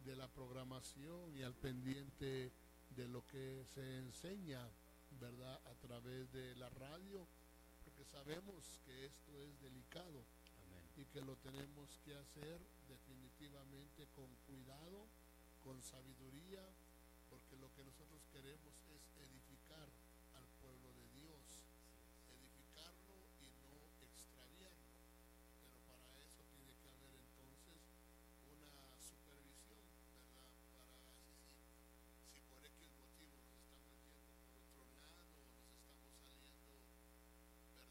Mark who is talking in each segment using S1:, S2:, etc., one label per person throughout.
S1: de la programación y al pendiente de lo que se enseña, ¿verdad?, a través de la radio, porque sabemos que esto es delicado. Amén. Y que lo tenemos que hacer definitivamente con cuidado, con sabiduría, porque lo que nosotros queremos es edificar al pueblo de Dios, edificarlo y no extraviarlo. Pero para eso tiene que haber entonces una supervisión, ¿verdad? Para si por X motivo nos estamos yendo por otro lado, o nos estamos saliendo,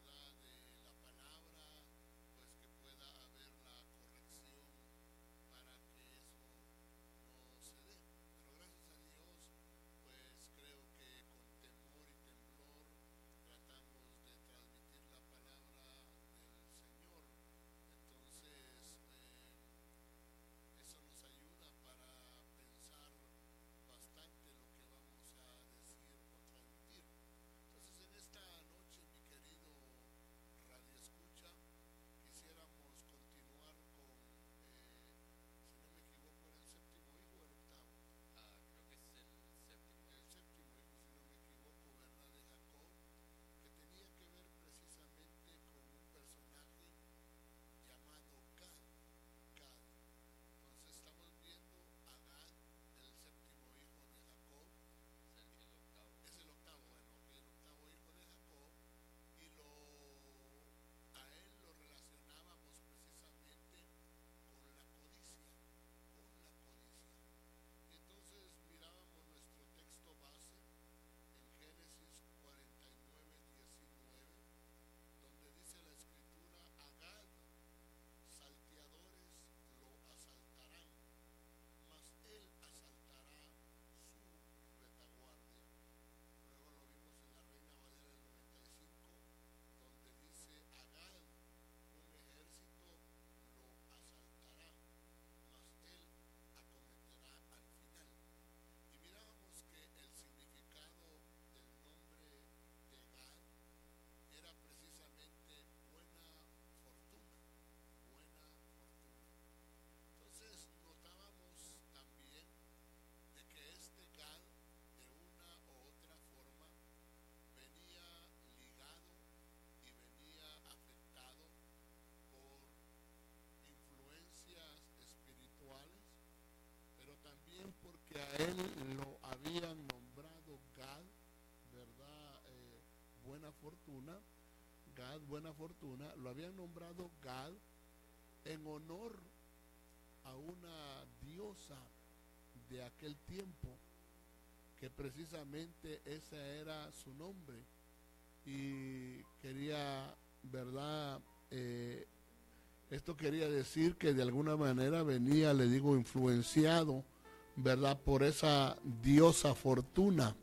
S1: ¿verdad?, de la palabra, pues que pueda haber la corrección para que eso no se dé. Pero gracias a Dios, pues creo que con temor y temblor tratamos de transmitir la palabra del Señor. Entonces, eso nos ayuda para pensar bastante lo que vamos a decir o transmitir. Entonces, en esta noche, mi querido Radio Escucha, quisiéramos continuar con, si no me equivoco, era el séptimo hijo o el octavo.
S2: Creo que es el séptimo.
S1: El séptimo hijo, si no me equivoco, ¿verdad?, de Jacob, que tenía que ver precisamente con un personaje llamado Gad. Entonces estamos viendo a Gad, el séptimo hijo de Jacob. Es el octavo, bueno, que el octavo hijo de Jacob, y a él lo relacionábamos precisamente con la codicia, Y entonces mirábamos nuestro texto base en Génesis 49:19, donde dice la escritura: a Gad salteadores lo asaltarán, mas él asaltará su retaguardia. Luego lo vimos en la Reina Valera del 95, donde dice: a Gad un ejército lo asaltará, mas él acometerá al final. Y mirábamos que el significado del nombre de Gad era precisamente buena fortuna, buena fortuna. Entonces notábamos también de que este Gad, de una u otra forma, venía ligado y venía afectado por influencias espirituales, pero también porque a él lo habían nombrado Gad, ¿verdad? Buena fortuna, Gad, buena fortuna, lo habían nombrado Gad en honor a una diosa de aquel tiempo, que precisamente ese era su nombre, y quería, ¿verdad? Esto quería decir que de alguna manera venía, le digo, influenciado, ¿verdad?, por esa diosa fortuna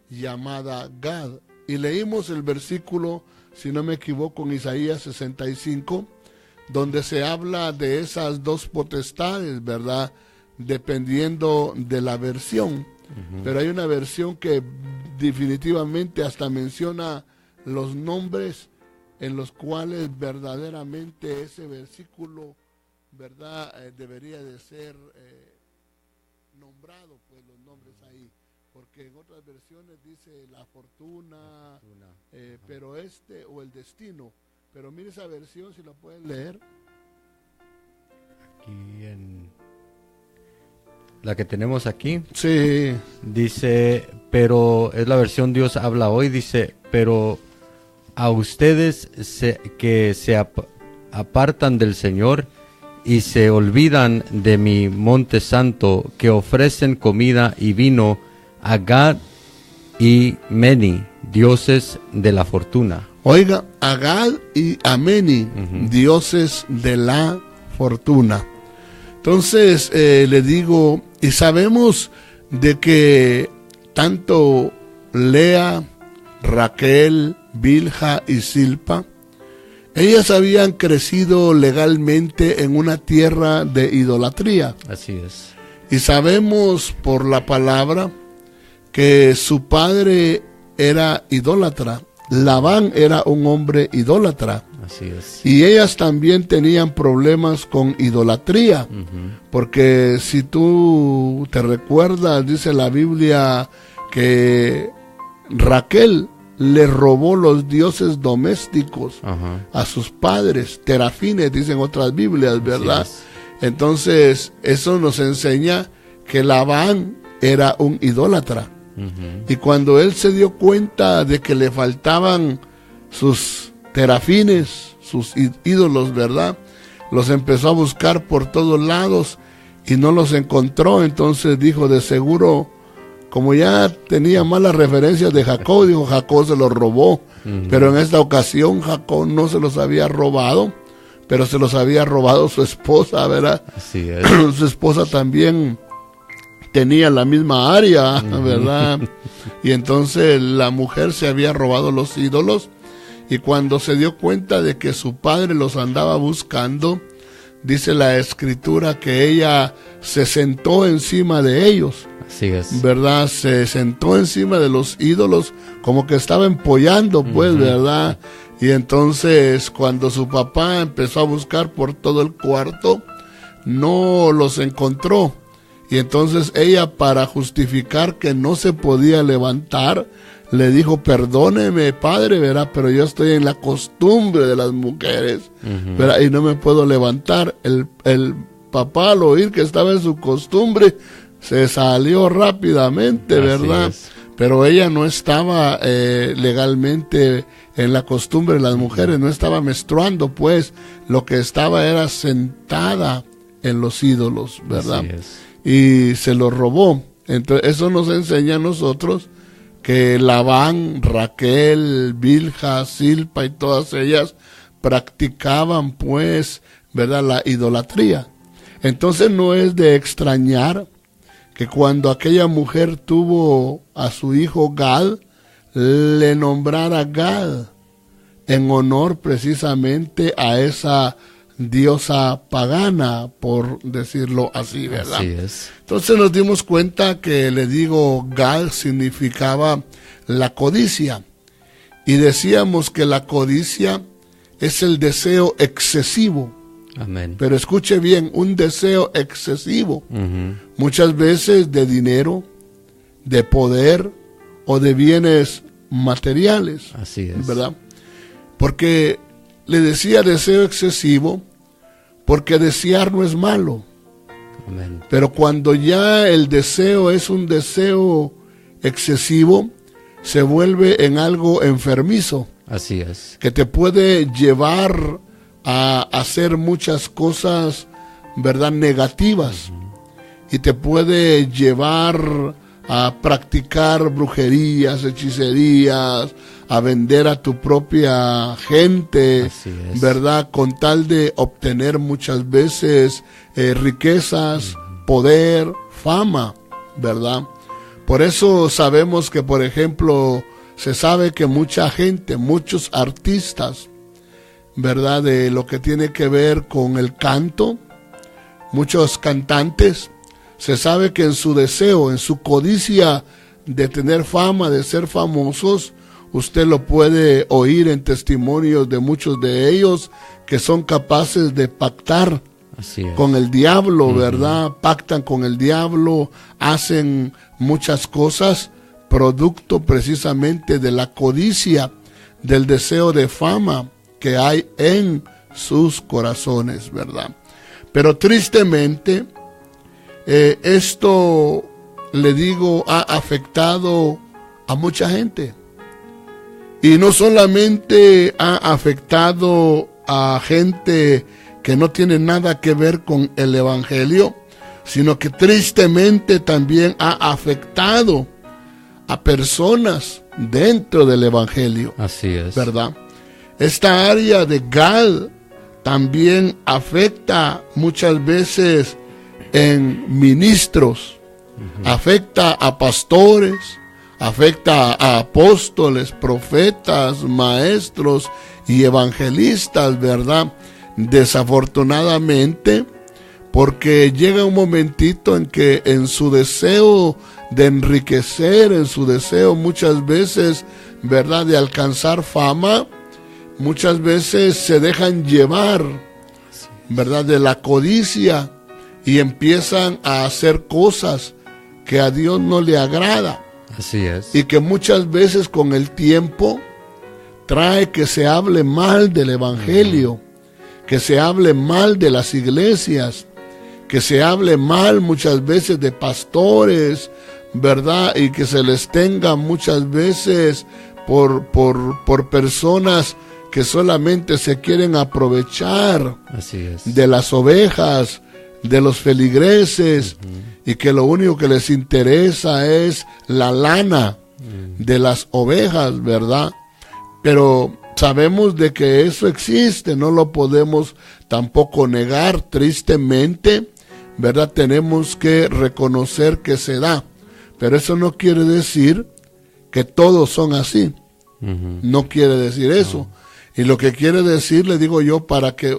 S1: llamada Gad. Y leímos el versículo, si no me equivoco, en Isaías 65, donde se habla de esas dos potestades, ¿verdad?, dependiendo de la versión. Pero hay una versión que definitivamente hasta menciona los nombres en los cuales verdaderamente ese versículo, ¿verdad?, debería de ser nombrado, pues los nombres ahí, porque en otras versiones dice la fortuna, pero o el destino. Pero mire esa versión, si la pueden leer.
S2: Aquí en la que tenemos aquí,
S1: Sí,
S2: dice, pero es la versión Dios habla hoy, dice, pero a ustedes que se apartan del Señor y se olvidan de mi monte santo, que ofrecen comida y vino a Gad y Meni, dioses de la fortuna.
S1: Oiga, a Gad y a Meni, dioses de la fortuna. Entonces, le digo, y sabemos de que tanto Lea, Raquel, Bilha y Silpa, ellas habían crecido legalmente en una tierra de idolatría.
S2: Así es.
S1: Y sabemos por la palabra que su padre era idólatra. Labán era un hombre idólatra.
S2: Así es.
S1: Y ellas también tenían problemas con idolatría, porque si tú te recuerdas, dice la Biblia que Raquel le robó los dioses domésticos a sus padres, terafines, dicen otras Biblias, ¿verdad? Entonces, eso nos enseña que Labán era un idólatra. Y cuando él se dio cuenta de que le faltaban sus terafines, sus ídolos, ¿verdad? Los empezó a buscar por todos lados y no los encontró. Entonces dijo, de seguro, como ya tenía malas referencias de Jacob, dijo, Jacob se los robó. Pero en esta ocasión Jacob no se los había robado, pero se los había robado su esposa, ¿verdad?
S2: Así es.
S1: Su esposa también tenía la misma área, ¿verdad? Y entonces la mujer se había robado los ídolos, y cuando se dio cuenta de que su padre los andaba buscando, dice la escritura que ella se sentó encima de ellos.
S2: Así es.
S1: ¿Verdad? Se sentó encima de los ídolos como que estaba empollando, pues, ¿verdad? Y entonces cuando su papá empezó a buscar por todo el cuarto, no los encontró. Y entonces ella, para justificar que no se podía levantar, le dijo, perdóneme, padre, ¿verdad? Pero yo estoy en la costumbre de las mujeres, ¿verdad? Y no me puedo levantar. El papá, al oír que estaba en su costumbre, se salió rápidamente, ¿verdad? Pero ella no estaba legalmente en la costumbre de las mujeres, no estaba menstruando, pues lo que estaba era sentada en los ídolos, ¿verdad? Y se los robó. Entonces eso nos enseña a nosotros que Labán, Raquel, Bilha, Silpa y todas ellas practicaban, pues, ¿verdad?, la idolatría. Entonces no es de extrañar que cuando aquella mujer tuvo a su hijo Gad, le nombrara Gad en honor precisamente a esa diosa pagana, por decirlo así, ¿verdad?
S2: Así es.
S1: Entonces nos dimos cuenta que, le digo, Gad significaba la codicia, y decíamos que la codicia es el deseo excesivo.
S2: Amén.
S1: Pero escuche bien, un deseo excesivo, muchas veces de dinero, de poder o de bienes materiales.
S2: Así es.
S1: ¿Verdad? Porque le decía deseo excesivo, porque desear no es malo.
S2: Amén.
S1: Pero cuando ya el deseo es un deseo excesivo, se vuelve en algo enfermizo.
S2: Así es.
S1: Que te puede llevar a hacer muchas cosas, ¿verdad?, negativas. Y te puede llevar a practicar brujerías, hechicerías, a vender a tu propia gente, ¿verdad?, con tal de obtener muchas veces riquezas, poder, fama, ¿verdad? Por eso sabemos que, por ejemplo, se sabe que mucha gente, muchos artistas, ¿verdad?, de lo que tiene que ver con el canto, muchos cantantes, se sabe que en su deseo, en su codicia de tener fama, de ser famosos, usted lo puede oír en testimonios de muchos de ellos que son capaces de pactar con el diablo, ¿verdad? Pactan con el diablo, hacen muchas cosas producto precisamente de la codicia, del deseo de fama que hay en sus corazones, ¿verdad? Pero tristemente, esto, le digo, ha afectado a mucha gente. Y no solamente ha afectado a gente que no tiene nada que ver con el evangelio, sino que tristemente también ha afectado a personas dentro del evangelio.
S2: Así es.
S1: ¿Verdad? Esta área de Gad también afecta muchas veces en ministros, afecta a pastores, afecta a apóstoles, profetas, maestros y evangelistas, ¿verdad? Desafortunadamente, porque llega un momentito en que en su deseo de enriquecer, en su deseo muchas veces, ¿verdad?, de alcanzar fama, muchas veces se dejan llevar, ¿verdad?, de la codicia y empiezan a hacer cosas que a Dios no le agrada.
S2: Así es.
S1: Y que muchas veces con el tiempo trae que se hable mal del evangelio, que se hable mal de las iglesias, que se hable mal muchas veces de pastores, ¿verdad? Y que se les tenga muchas veces por personas que solamente se quieren aprovechar.
S2: Así es.
S1: De las ovejas, de los feligreses, y que lo único que les interesa es la lana de las ovejas, ¿verdad? Pero sabemos de que eso existe, no lo podemos tampoco negar, tristemente, ¿verdad? Tenemos que reconocer que se da, pero eso no quiere decir que todos son así, no quiere decir eso. Y lo que quiere decir, le digo yo, para que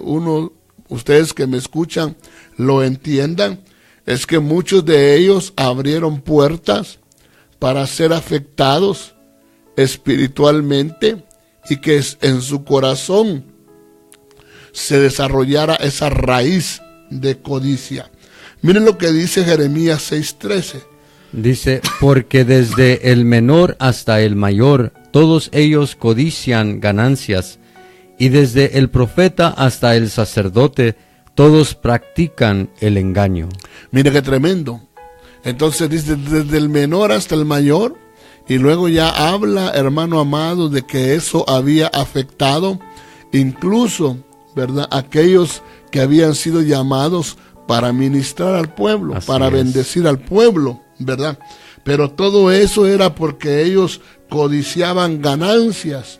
S1: ustedes que me escuchan lo entiendan, es que muchos de ellos abrieron puertas para ser afectados espiritualmente y que en su corazón se desarrollara esa raíz de codicia. Miren lo que dice Jeremías 6:13.
S2: Dice, porque desde el menor hasta el mayor, todos ellos codician ganancias, y desde el profeta hasta el sacerdote, todos practican el engaño.
S1: Mire qué tremendo. Entonces dice, desde el menor hasta el mayor, y luego ya habla, hermano amado, de que eso había afectado incluso, ¿verdad?, aquellos que habían sido llamados para ministrar al pueblo,
S2: Así
S1: para
S2: es.
S1: bendecir al pueblo, ¿verdad? Pero todo eso era porque ellos codiciaban ganancias,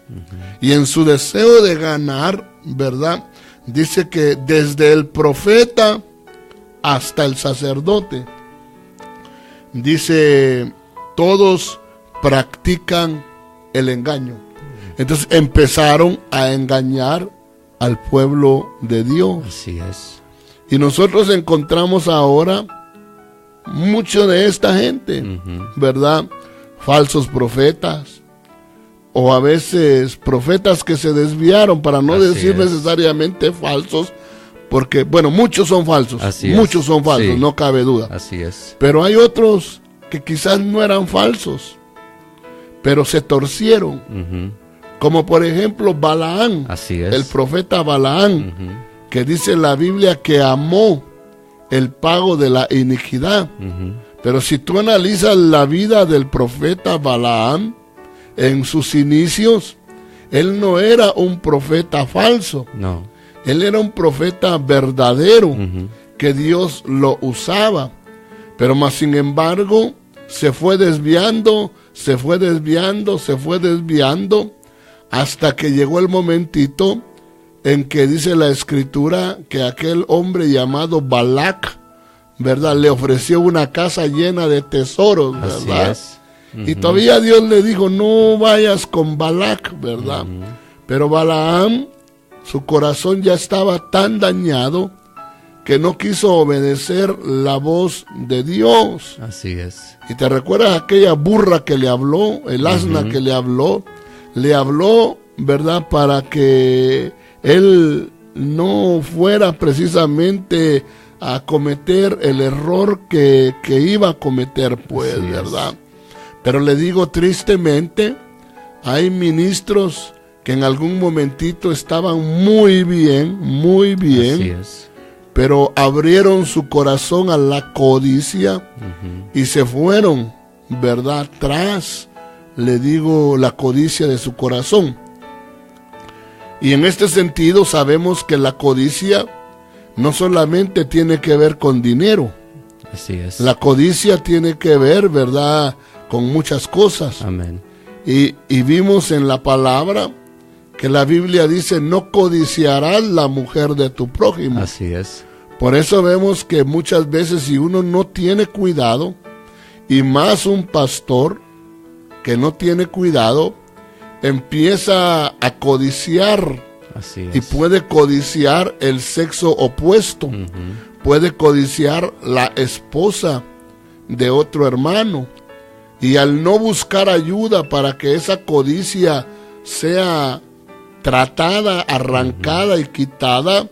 S1: y en su deseo de ganar, ¿verdad?, dice que desde el profeta hasta el sacerdote, dice, todos practican el engaño. Entonces empezaron a engañar al pueblo de Dios.
S2: Así es.
S1: Y nosotros encontramos ahora mucho de esta gente, ¿verdad? Falsos profetas, o a veces profetas que se desviaron, para no
S2: Así
S1: decir
S2: es.
S1: necesariamente falsos, porque, bueno, muchos son falsos,
S2: Así
S1: muchos
S2: es.
S1: son falsos,
S2: Sí.
S1: no cabe duda.
S2: Así es.
S1: Pero hay otros que quizás no eran falsos, pero se torcieron, como por ejemplo Balaán,
S2: Así es.
S1: el profeta Balaán, que dice en la Biblia que amó el pago de la iniquidad. Pero si tú analizas la vida del profeta Balaam, en sus inicios, él no era un profeta falso.
S2: No.
S1: Él era un profeta verdadero, que Dios lo usaba. Pero más sin embargo, se fue desviando, hasta que llegó el momentito en que dice la escritura que aquel hombre llamado Balac, ¿verdad?, le ofreció una casa llena de tesoros, ¿verdad?
S2: Así es.
S1: Y todavía Dios le dijo, no vayas con Balac, ¿verdad? Pero Balaam, su corazón ya estaba tan dañado que no quiso obedecer la voz de Dios.
S2: Así es.
S1: Y te recuerdas aquella burra que le habló, el asna que le habló, ¿verdad?, para que él no fuera precisamente a cometer el error que iba a cometer, pues,
S2: Así es.
S1: ¿verdad? Pero le digo, tristemente, hay ministros que en algún momentito estaban muy bien,
S2: Así es.
S1: pero abrieron su corazón a la codicia y se fueron, ¿verdad?, tras, le digo, la codicia de su corazón. Y en este sentido sabemos que la codicia no solamente tiene que ver con dinero.
S2: Así es.
S1: La codicia tiene que ver, ¿verdad?, con muchas cosas.
S2: Amén.
S1: Y vimos en la palabra que la Biblia dice, no codiciarás la mujer de tu prójimo.
S2: Así es.
S1: Por eso vemos que muchas veces si uno no tiene cuidado, y más un pastor que no tiene cuidado, empieza a codiciar.
S2: Así es.
S1: Y puede codiciar el sexo opuesto, puede codiciar la esposa de otro hermano, y al no buscar ayuda para que esa codicia sea tratada, arrancada y quitada,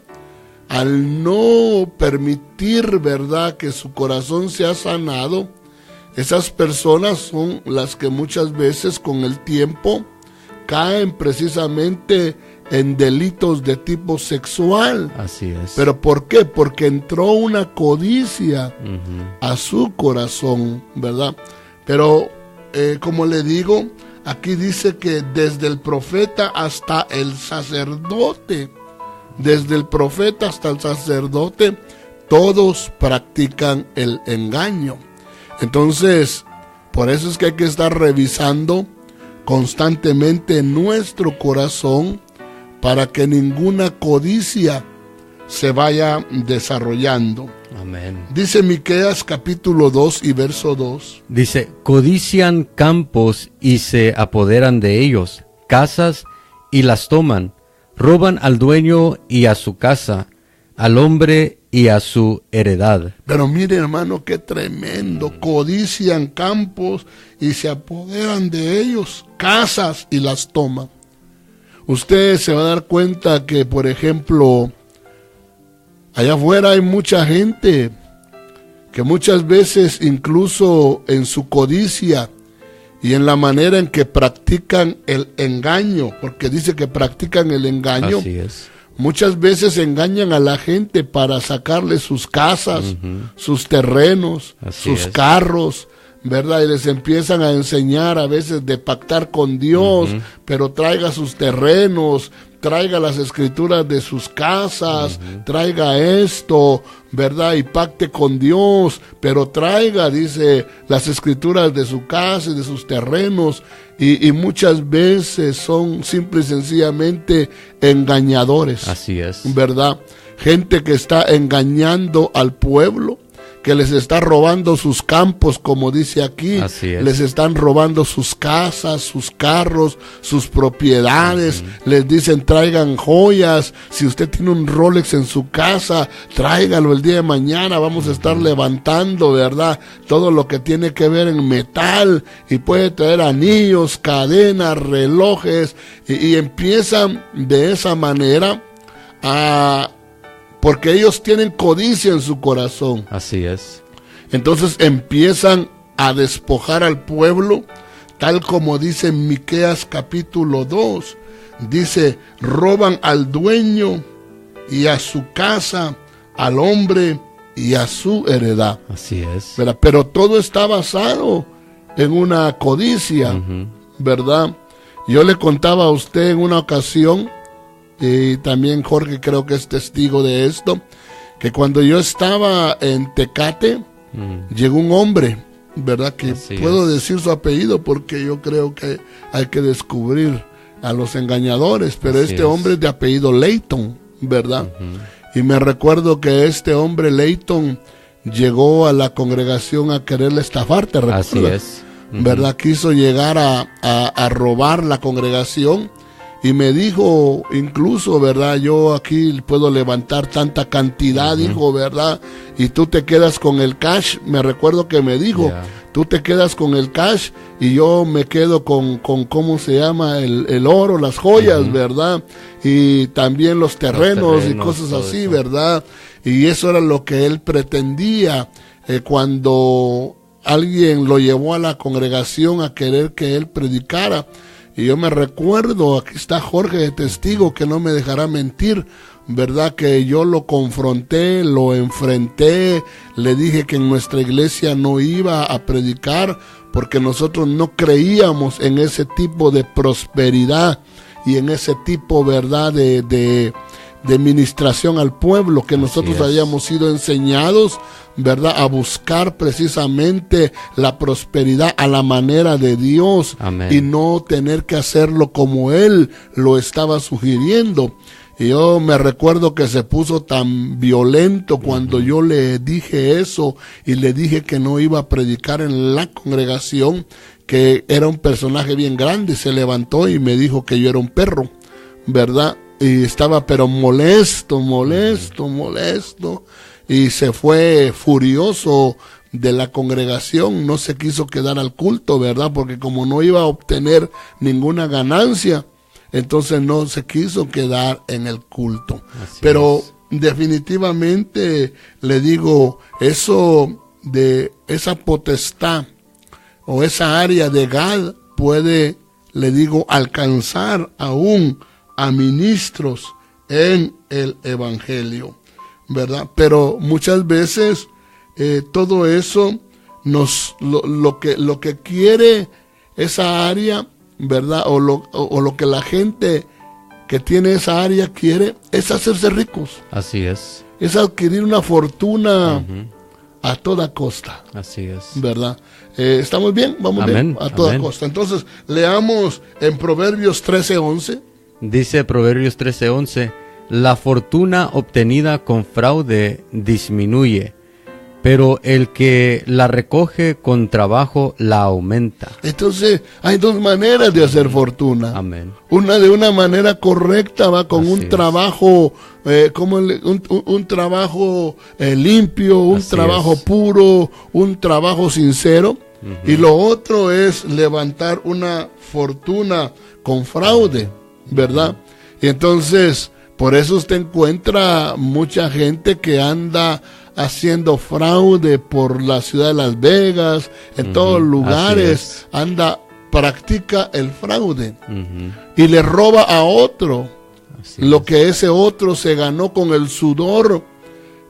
S1: al no permitir, ¿verdad?, que su corazón sea sanado, esas personas son las que muchas veces con el tiempo caen precisamente en delitos de tipo sexual.
S2: Así es.
S1: ¿Pero por qué? Porque entró una codicia a su corazón, ¿verdad? Pero, como le digo, aquí dice que desde el profeta hasta el sacerdote, desde el profeta hasta el sacerdote, todos practican el engaño. Entonces, por eso es que hay que estar revisando constantemente nuestro corazón para que ninguna codicia se vaya desarrollando.
S2: Amén.
S1: Dice Miqueas capítulo 2 y verso 2.
S2: Dice, codician campos y se apoderan de ellos, casas y las toman, roban al dueño y a su casa, al hombre y a su heredad.
S1: Pero mire, hermano, qué tremendo. Codician campos y se apoderan de ellos, casas y las toman. Usted se va a dar cuenta que, por ejemplo, allá afuera hay mucha gente que muchas veces, incluso en su codicia y en la manera en que practican el engaño, porque dice que practican el engaño,
S2: Así es.
S1: muchas veces engañan a la gente para sacarle sus casas, sus terrenos, sus carros, ¿verdad? Y les empiezan a enseñar a veces de pactar con Dios, pero traiga sus terrenos, traiga las escrituras de sus casas, traiga esto, ¿verdad? Y pacte con Dios, pero traiga, dice, las escrituras de su casa y de sus terrenos, y muchas veces son simple y sencillamente engañadores.
S2: Así es.
S1: ¿Verdad? Gente que está engañando al pueblo, que les está robando sus campos, como dice aquí.
S2: Así es.
S1: Les están robando sus casas, sus carros, sus propiedades. Les dicen, traigan joyas. Si usted tiene un Rolex en su casa, tráigalo el día de mañana. Vamos a estar levantando, ¿verdad?, todo lo que tiene que ver en metal. Y puede traer anillos, cadenas, relojes. Y empiezan de esa manera porque ellos tienen codicia en su corazón.
S2: Así es.
S1: Entonces empiezan a despojar al pueblo, tal como dice Miqueas capítulo 2. Dice, roban al dueño y a su casa, al hombre y a su heredad.
S2: Así es.
S1: ¿Verdad? Pero todo está basado en una codicia, ¿verdad? Yo le contaba a usted en una ocasión, y también Jorge creo que es testigo de esto, que cuando yo estaba en Tecate, llegó un hombre, ¿verdad? Que puedo decir su apellido porque yo creo que hay que descubrir a los engañadores, pero este hombre es de apellido Leighton, ¿verdad? Y me recuerdo que este hombre Leighton llegó a la congregación a quererle estafar, ¿te recuerdas?
S2: Así es.
S1: ¿Verdad? Quiso llegar a robar la congregación. Y me dijo, incluso, ¿verdad? Yo aquí puedo levantar tanta cantidad, dijo, ¿verdad? Y tú te quedas con el cash. Me recuerdo que me dijo, tú te quedas con el cash y yo me quedo con ¿cómo se llama? El oro, las joyas, ¿verdad? Y también los terrenos y cosas así, eso, ¿verdad? Y eso era lo que él pretendía cuando alguien lo llevó a la congregación a querer que él predicara. Y yo me recuerdo, aquí está Jorge de testigo que no me dejará mentir, ¿verdad? Que yo lo confronté, lo enfrenté, le dije que en nuestra iglesia no iba a predicar porque nosotros no creíamos en ese tipo de prosperidad y en ese tipo, ¿verdad?, de ministración al pueblo, que nosotros habíamos sido enseñados, ¿verdad?, a buscar precisamente la prosperidad a la manera de Dios. Amén. Y no tener que hacerlo como Él lo estaba sugiriendo. Y yo me recuerdo que se puso tan violento cuando yo le dije eso y le dije que no iba a predicar en la congregación, que era un personaje bien grande. Se levantó y me dijo que yo era un perro, ¿verdad? Y estaba pero molesto, y se fue furioso de la congregación, no se quiso quedar al culto, ¿verdad? Porque como no iba a obtener ninguna ganancia, entonces no se quiso quedar en el culto. Pero definitivamente le digo, eso de esa potestad o esa área de Gad puede, le digo, alcanzar aún a ministros en el evangelio, ¿verdad? Pero muchas veces todo eso lo que quiere esa área, ¿verdad? O lo que la gente que tiene esa área quiere es hacerse ricos.
S2: Así es.
S1: Es adquirir una fortuna a toda costa.
S2: Así es.
S1: ¿Verdad? ¿Estamos bien? Vamos bien. A toda costa. Entonces, leamos en Proverbios 13:11.
S2: Dice Proverbios 13:11, la fortuna obtenida con fraude disminuye, pero el que la recoge con trabajo la aumenta.
S1: Entonces, hay dos maneras de hacer fortuna.
S2: Amén.
S1: Una de una manera correcta, va con un trabajo, un trabajo limpio, un trabajo puro, un trabajo sincero. Y lo otro es levantar una fortuna con fraude, ¿verdad? Y entonces, por eso usted encuentra mucha gente que anda haciendo fraude por la ciudad de Las Vegas, en todos lugares, practica el fraude y le roba a otro lo que ese otro se ganó con el sudor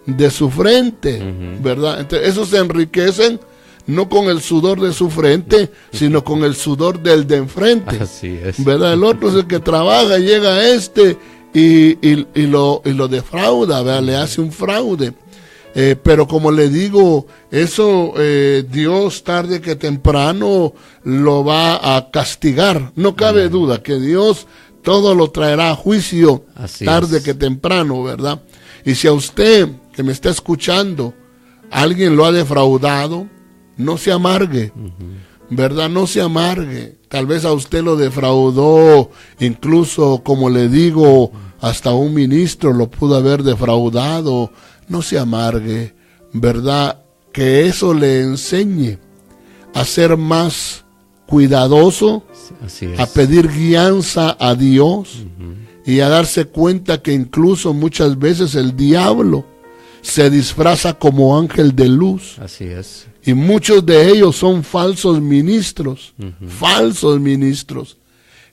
S1: de su frente, ¿verdad? Entonces, esos se enriquecen no con el sudor de su frente, sino con el sudor del de enfrente.
S2: Así es.
S1: ¿Verdad? El otro es el que trabaja, llega a y lo defrauda, ¿verdad? Le hace un fraude. Pero como le digo, eso Dios tarde que temprano lo va a castigar. No cabe duda que Dios todo lo traerá a juicio tarde que temprano, ¿verdad? Y si a usted que me está escuchando, alguien lo ha defraudado, no se amargue, ¿verdad? No se amargue. Tal vez a usted lo defraudó, incluso, como le digo, hasta un ministro lo pudo haber defraudado. No se amargue, ¿verdad? Que eso le enseñe a ser más cuidadoso, a pedir guianza a Dios y a darse cuenta que incluso muchas veces el diablo se disfraza como ángel de luz.
S2: Así es.
S1: Y muchos de ellos son falsos ministros,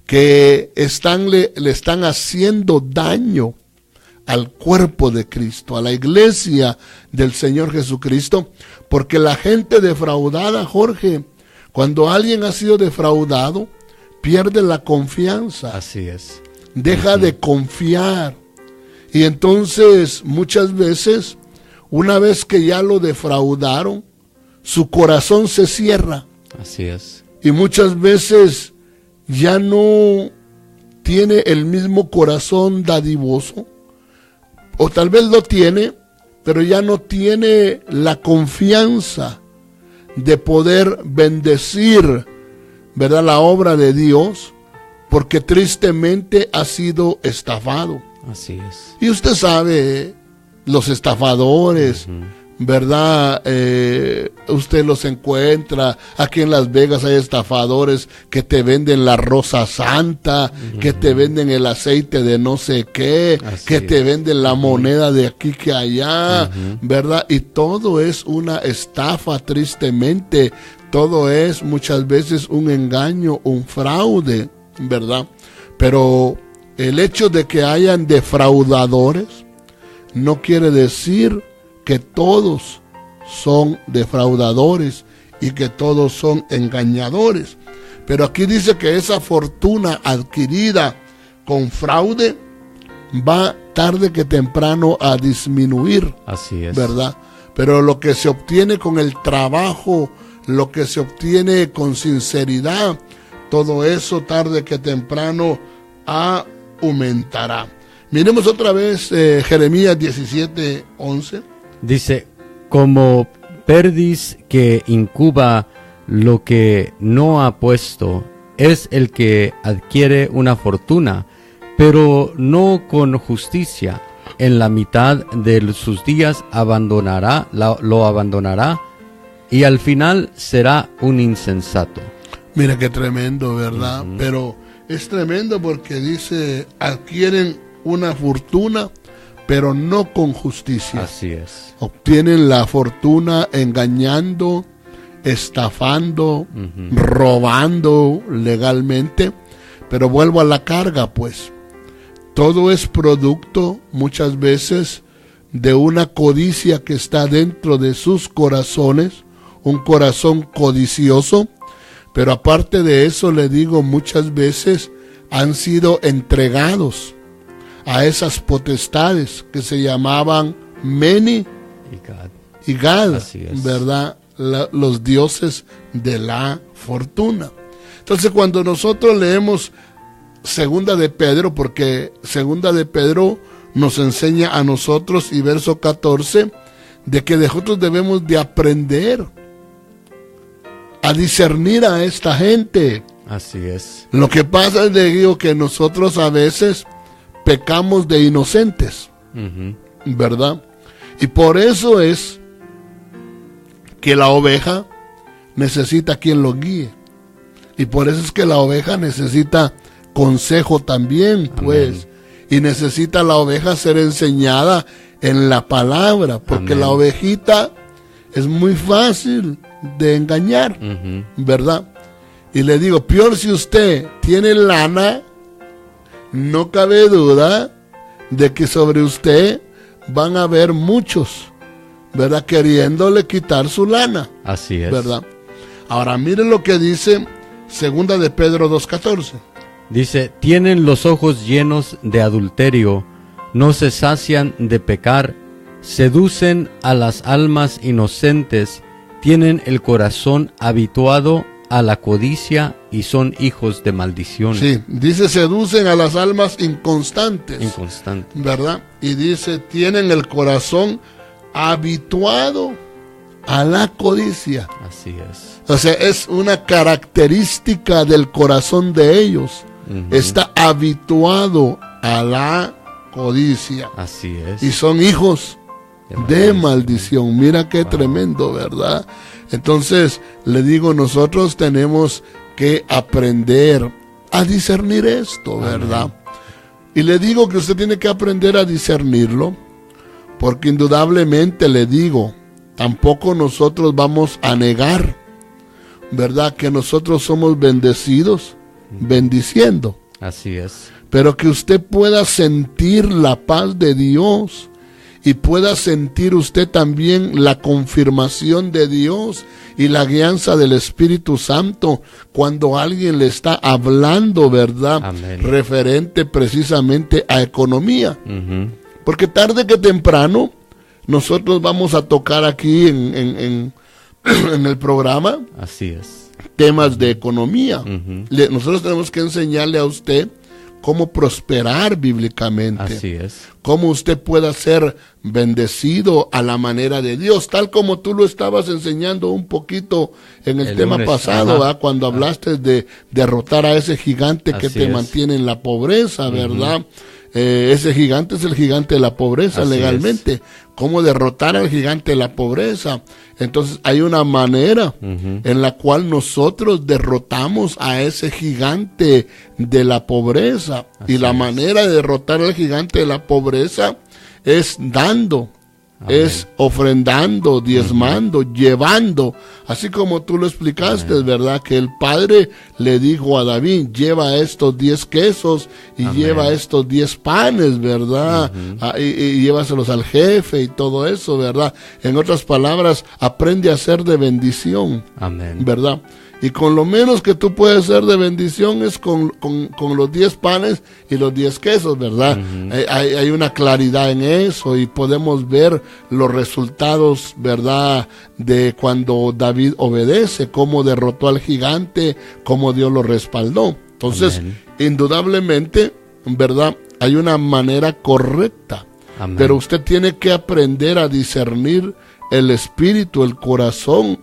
S1: que le están haciendo daño al cuerpo de Cristo, a la iglesia del Señor Jesucristo, porque la gente defraudada, Jorge, cuando alguien ha sido defraudado, pierde la confianza.
S2: Así es.
S1: Deja de confiar. Y entonces, muchas veces, una vez que ya lo defraudaron, su corazón se cierra.
S2: Así es.
S1: Y muchas veces ya no tiene el mismo corazón dadivoso, o tal vez lo tiene, pero ya no tiene la confianza de poder bendecir, ¿verdad?, la obra de Dios, porque tristemente ha sido estafado.
S2: Así es.
S1: Y usted sabe, los estafadores, ¿verdad? Usted los encuentra. Aquí en Las Vegas hay estafadores que te venden la rosa santa, que te venden el aceite de no sé qué, que te venden la moneda de aquí que allá, ¿verdad? Y todo es una estafa, tristemente. Todo es muchas veces un engaño, un fraude, ¿verdad? Pero el hecho de que hayan defraudadores no quiere decir que todos son defraudadores y que todos son engañadores. Pero aquí dice que esa fortuna adquirida con fraude va tarde que temprano a disminuir.
S2: Así es.
S1: ¿Verdad? Pero lo que se obtiene con el trabajo, lo que se obtiene con sinceridad, todo eso tarde que temprano aumentará. Miremos otra vez Jeremías 17:11.
S2: Dice, como perdiz que incuba lo que no ha puesto, es el que adquiere una fortuna, pero no con justicia. En la mitad de sus días lo abandonará, y al final será un insensato.
S1: Mira qué tremendo, ¿verdad? Pero Es tremendo porque dice, adquieren una fortuna, pero no con justicia.
S2: Así es.
S1: Obtienen la fortuna engañando, estafando, robando legalmente. Pero vuelvo a la carga, pues. Todo es producto, muchas veces, de una codicia que está dentro de sus corazones, un corazón codicioso. Pero aparte de eso, le digo, muchas veces han sido entregados a esas potestades que se llamaban Meni y Gad, ¿verdad? Los dioses de la fortuna. Entonces, cuando nosotros leemos Segunda de Pedro, porque Segunda de Pedro nos enseña a nosotros, y verso 14, de que nosotros debemos de aprender a discernir a esta gente.
S2: Así es.
S1: Lo que pasa es, digo, que nosotros a veces pecamos de inocentes, ¿verdad? Y por eso es que la oveja necesita quien lo guíe. Y por eso es que la oveja necesita consejo también, pues. Amén. Y necesita la oveja ser enseñada en la palabra, porque Amén. La ovejita es muy fácil de engañar, ¿verdad? Y le digo, peor si usted tiene lana, no cabe duda de que sobre usted van a haber muchos, ¿verdad? Queriéndole quitar su lana.
S2: Así es.
S1: ¿Verdad? Ahora miren lo que dice Segunda de Pedro 2:14.
S2: Dice, tienen los ojos llenos de adulterio, no se sacian de pecar, seducen a las almas inocentes, tienen el corazón habituado a la codicia y son hijos de maldición.
S1: Sí, dice seducen a las almas inconstantes.
S2: Inconstantes.
S1: ¿Verdad? Y dice, tienen el corazón habituado a la codicia.
S2: Así es.
S1: O sea, es una característica del corazón de ellos. Está habituado a la codicia.
S2: Así es.
S1: Y son hijos de maldición. Mira qué tremendo, ¿verdad? Entonces, le digo, nosotros tenemos que aprender a discernir esto, ¿verdad? Amén. Y le digo que usted tiene que aprender a discernirlo, porque indudablemente le digo, tampoco nosotros vamos a negar, ¿verdad? Que nosotros somos bendecidos, bendiciendo.
S2: Así es.
S1: Pero que usted pueda sentir la paz de Dios y pueda sentir usted también la confirmación de Dios y la guianza del Espíritu Santo cuando alguien le está hablando, ¿verdad?
S2: Amén.
S1: Referente precisamente a economía. Porque tarde que temprano nosotros vamos a tocar aquí en el programa.
S2: Así es.
S1: Temas de economía. Nosotros tenemos que enseñarle a usted cómo prosperar bíblicamente.
S2: Así es.
S1: Cómo usted pueda ser bendecido a la manera de Dios, tal como tú lo estabas enseñando un poquito en el tema lunes, pasado, ¿verdad? Cuando hablaste de derrotar a ese gigante que te mantiene en la pobreza, ¿verdad? Ese gigante es el gigante de la pobreza. Así legalmente. Es. Cómo derrotar al gigante de la pobreza. Entonces hay una manera en la cual nosotros derrotamos a ese gigante de la pobreza. Así y la manera de derrotar al gigante de la pobreza es dando. Amén. Es ofrendando, diezmando, llevando, así como tú lo explicaste, Amén. ¿Verdad? Que el padre le dijo a David, lleva estos 10 quesos y Amén. Lleva estos 10 panes, ¿verdad? Y llévaselos al jefe y todo eso, ¿verdad? En otras palabras, aprende a ser de bendición, Amén. ¿Verdad? Y con lo menos que tú puedes ser de bendición es con los 10 panes y los 10 quesos, ¿verdad? Hay una claridad en eso y podemos ver los resultados, ¿verdad? De cuando David obedece, cómo derrotó al gigante, cómo Dios lo respaldó. Entonces, Amén. Indudablemente, ¿verdad? Hay una manera correcta. Amén. Pero usted tiene que aprender a discernir el espíritu, el corazón,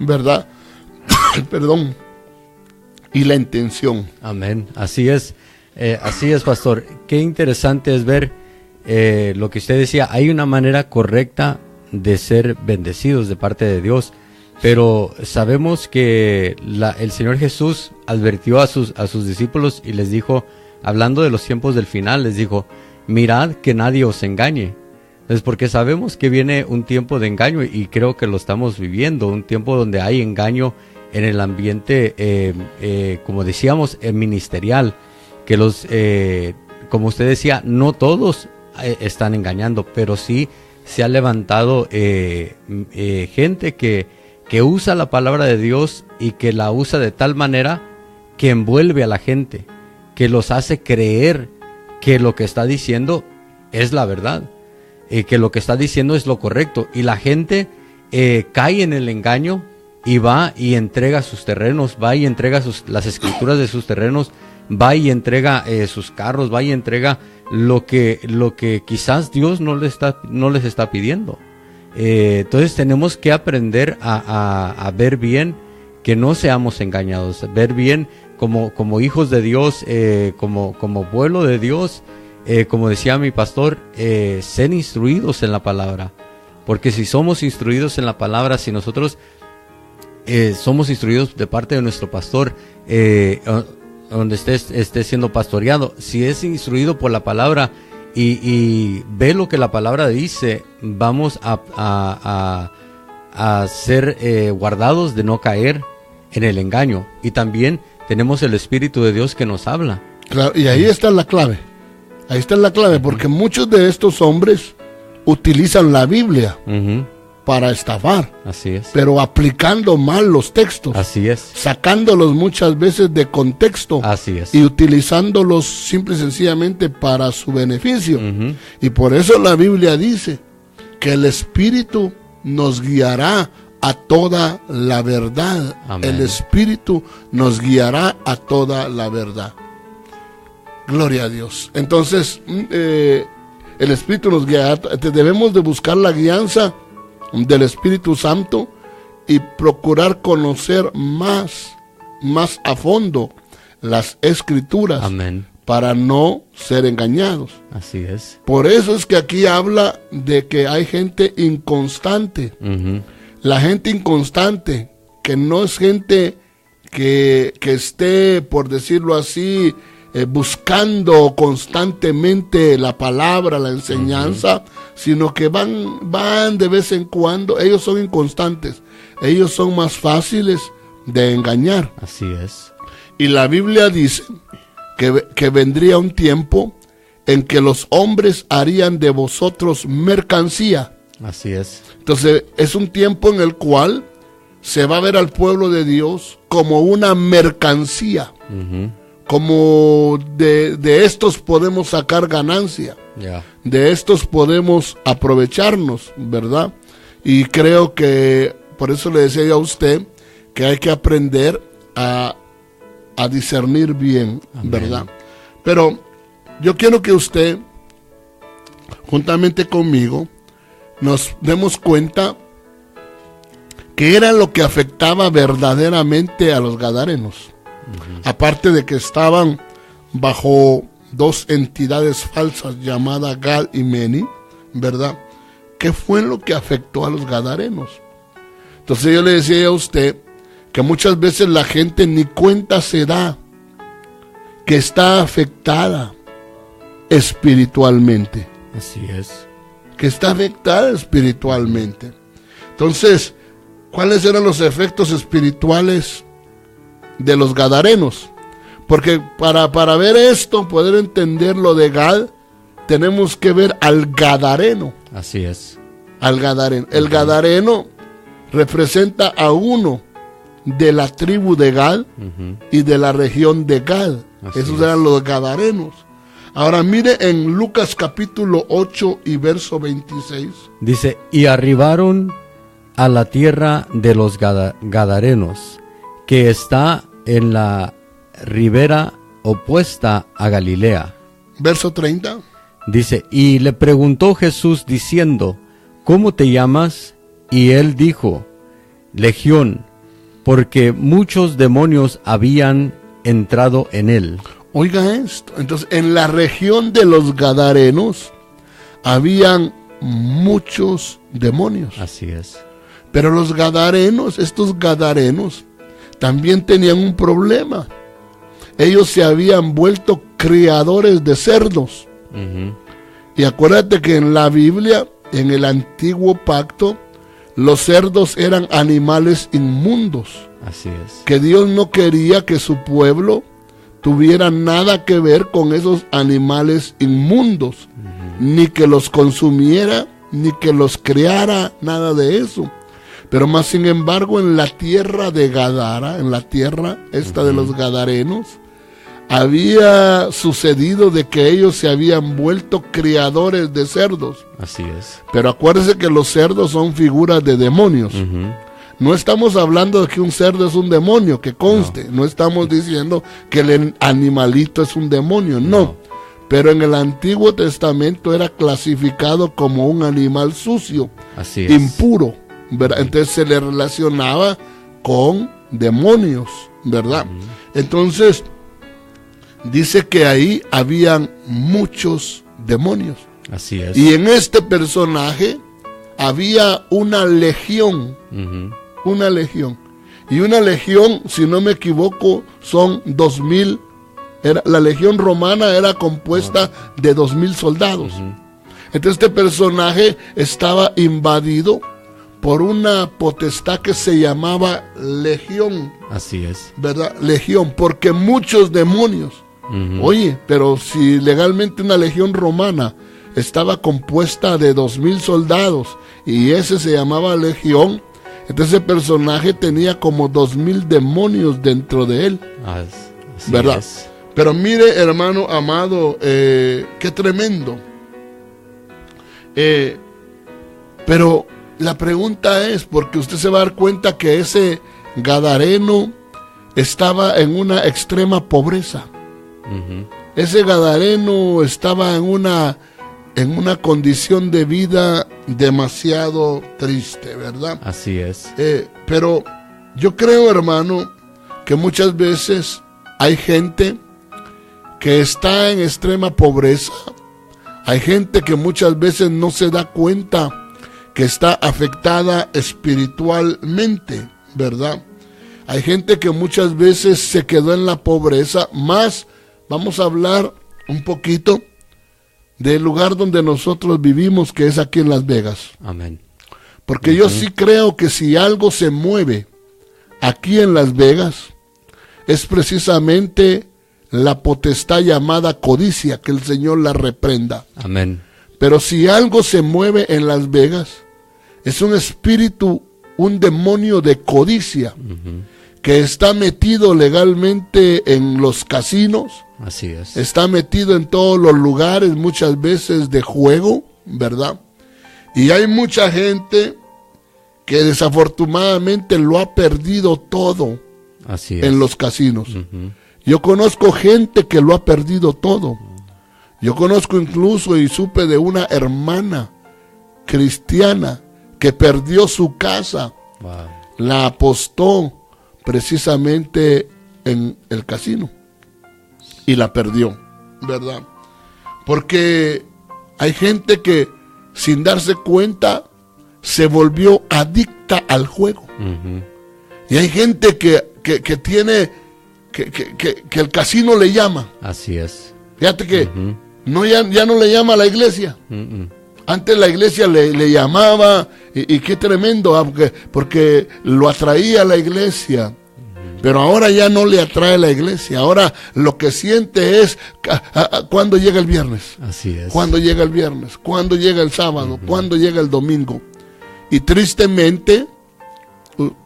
S1: ¿verdad? Perdón, y la intención.
S2: Amén, así es, pastor. Qué interesante es ver lo que usted decía. Hay una manera correcta de ser bendecidos de parte de Dios, pero sabemos que el Señor Jesús advirtió a sus discípulos y les dijo, hablando de los tiempos del final, les dijo, mirad que nadie os engañe. Es porque sabemos que viene un tiempo de engaño y creo que lo estamos viviendo, un tiempo donde hay engaño en el ambiente, como decíamos, ministerial, que como usted decía, no todos están engañando, pero sí se ha levantado gente que usa la palabra de Dios y que la usa de tal manera que envuelve a la gente, que los hace creer que lo que está diciendo es la verdad, que lo que está diciendo es lo correcto, y la gente cae en el engaño y va y entrega sus terrenos, va y entrega las escrituras de sus terrenos, va y entrega sus carros, va y entrega lo que quizás Dios no les está pidiendo. Entonces tenemos que aprender a ver bien, que no seamos engañados, ver bien como hijos de Dios, como pueblo de Dios, como decía mi pastor, ser instruidos en la palabra, porque si somos instruidos en la palabra, si nosotros somos instruidos de parte de nuestro pastor, donde esté siendo pastoreado, si es instruido por la palabra y ve lo que la palabra dice, vamos a ser guardados de no caer en el engaño. Y también tenemos el Espíritu de Dios que nos habla.
S1: Claro, y ahí está la clave. Ahí está la clave, porque muchos de estos hombres utilizan la Biblia para estafar.
S2: Así es.
S1: Pero aplicando mal los textos.
S2: Así es.
S1: Sacándolos muchas veces de contexto.
S2: Así es.
S1: Y utilizándolos simple y sencillamente para su beneficio. Y por eso la Biblia dice que el Espíritu nos guiará a toda la verdad. Amén. El Espíritu nos guiará a toda la verdad. Gloria a Dios. Entonces, el Espíritu nos guiará. Debemos de buscar la guianza del Espíritu Santo y procurar conocer más a fondo las Escrituras.
S2: Amén.
S1: Para no ser engañados.
S2: Así es.
S1: Por eso es que aquí habla de que hay gente inconstante. La gente inconstante, que no es gente que esté, por decirlo así, buscando constantemente la palabra, la enseñanza, sino que van de vez en cuando. Ellos son inconstantes, ellos son más fáciles de engañar.
S2: Así es.
S1: Y la Biblia dice que vendría un tiempo en que los hombres harían de vosotros mercancía.
S2: Así es.
S1: Entonces es un tiempo en el cual se va a ver al pueblo de Dios como una mercancía. Como de estos podemos sacar ganancia, de estos podemos aprovecharnos, ¿verdad? Y creo que, por eso le decía yo a usted, que hay que aprender a discernir bien. Amén. ¿Verdad? Pero yo quiero que usted, juntamente conmigo, nos demos cuenta que era lo que afectaba verdaderamente a los gadarenos. Aparte de que estaban bajo dos entidades falsas llamadas Gad y Meni, ¿verdad? ¿Qué fue lo que afectó a los gadarenos? Entonces yo le decía a usted que muchas veces la gente ni cuenta se da que está afectada espiritualmente.
S2: Así es.
S1: Que está afectada espiritualmente. Entonces, ¿cuáles eran los efectos espirituales de los gadarenos? Porque para ver esto, poder entender lo de Gad, tenemos que ver al gadareno.
S2: Así es.
S1: Al gadareno. El gadareno representa a uno de la tribu de Gad y de la región de Gad. Esos eran los gadarenos. Ahora mire en Lucas capítulo 8 y verso 26.
S2: Dice, y arribaron a la tierra de los gadarenos, que está en la ribera opuesta a Galilea.
S1: Verso 30.
S2: Dice, y le preguntó Jesús diciendo, ¿cómo te llamas? Y él dijo, Legión, porque muchos demonios habían entrado en él.
S1: Oiga esto, entonces en la región de los gadarenos habían muchos demonios.
S2: Así es.
S1: Pero los gadarenos, estos gadarenos, también tenían un problema. ellos se habían vuelto criadores de cerdos. Y acuérdate que en la Biblia, en el antiguo pacto, los cerdos eran animales inmundos.
S2: Así es.
S1: Que Dios no quería que su pueblo tuviera nada que ver con esos animales inmundos, ni que los consumiera, ni que los criara, nada de eso. Pero más sin embargo, en la tierra de Gadara, en la tierra esta de los gadarenos, había sucedido de que ellos se habían vuelto criadores de cerdos.
S2: Así es.
S1: Pero acuérdense que los cerdos son figuras de demonios. No estamos hablando de que un cerdo es un demonio, que conste. No estamos diciendo que el animalito es un demonio, no. Pero en el Antiguo Testamento era clasificado como un animal sucio,
S2: así es,
S1: impuro, ¿verdad? Entonces se le relacionaba con demonios, ¿verdad? Entonces dice que ahí habían muchos demonios.
S2: Así es.
S1: Y en este personaje había una legión. Una legión. Y una legión, si no me equivoco, son 2000. La legión romana era compuesta de 2000 soldados. Entonces este personaje estaba invadido por una potestad que se llamaba legión.
S2: Así es.
S1: ¿Verdad? Legión, porque muchos demonios. Oye, pero si legalmente una legión romana estaba compuesta de 2000 soldados y ese se llamaba legión, entonces el personaje tenía como 2000 demonios dentro de él.
S2: Así
S1: ¿verdad?
S2: Es.
S1: Pero mire, hermano amado, qué tremendo. Pero la pregunta es, porque usted se va a dar cuenta que ese gadareno estaba en una extrema pobreza. Ese gadareno estaba en una condición de vida demasiado triste, ¿verdad?
S2: Así es.
S1: Pero yo creo, hermano, que muchas veces hay gente que está en extrema pobreza. Hay gente que muchas veces no se da cuenta que está afectada espiritualmente, ¿verdad? Hay gente que muchas veces se quedó en la pobreza. Más, vamos a hablar un poquito del lugar donde nosotros vivimos, que es aquí en Las Vegas.
S2: Amén.
S1: Porque yo sí creo que si algo se mueve aquí en Las Vegas, es precisamente la potestad llamada codicia, que el Señor la reprenda.
S2: Amén.
S1: Pero si algo se mueve en Las Vegas, es un espíritu, un demonio de codicia, que está metido legalmente en los casinos.
S2: Así es.
S1: Está metido en todos los lugares, muchas veces de juego, ¿verdad? Y hay mucha gente que desafortunadamente lo ha perdido todo.
S2: Así es.
S1: En los casinos. Yo conozco gente que lo ha perdido todo. Yo conozco incluso y supe de una hermana cristiana que perdió su casa.
S2: Wow.
S1: La apostó precisamente en el casino y la perdió, ¿verdad? Porque hay gente que sin darse cuenta se volvió adicta al juego. Y hay gente que tiene que el casino le llama.
S2: Así es.
S1: Fíjate que ya no le llama a la iglesia. Antes la iglesia le llamaba y qué tremendo, porque lo atraía a la iglesia. Pero ahora ya no le atrae la iglesia. Ahora lo que siente es cuando llega el viernes.
S2: Así es.
S1: Cuando llega el viernes, cuando llega el sábado, cuando llega el domingo. Y tristemente,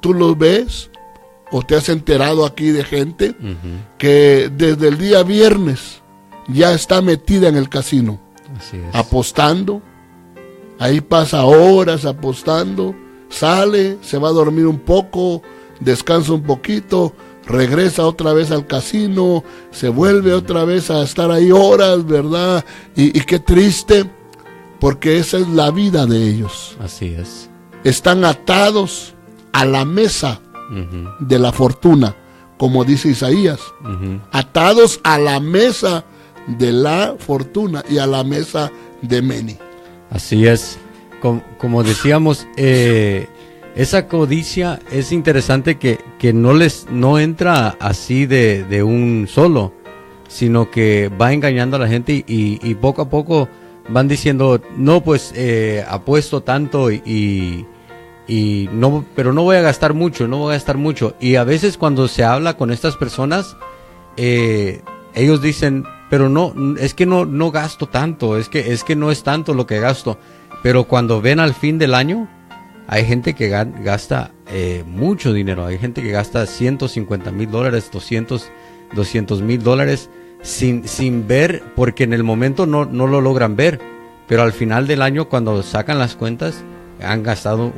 S1: tú lo ves o te has enterado aquí de gente que desde el día viernes ya está metida en el casino.
S2: Así es.
S1: Apostando. Ahí pasa horas apostando, sale, se va a dormir un poco, descansa un poquito, regresa otra vez al casino, se vuelve otra vez a estar ahí horas, ¿verdad? Y qué triste, porque esa es la vida de ellos.
S2: Así es.
S1: Están atados a la mesa de la fortuna, como dice Isaías. Atados a la mesa de la fortuna y a la mesa de Meni.
S2: Así es. Como decíamos, esa codicia es interesante que no entra así de un solo, sino que va engañando a la gente y poco a poco van diciendo, no, pues apuesto tanto y no, pero no voy a gastar mucho. Y a veces cuando se habla con estas personas, ellos dicen, pero no, es que no gasto tanto, es que no es tanto lo que gasto. Pero cuando ven al fin del año, hay gente que gasta mucho dinero, hay gente que gasta $150,000, $200,000 sin ver, porque en el momento no lo logran ver, pero al final del año cuando sacan las cuentas han gastado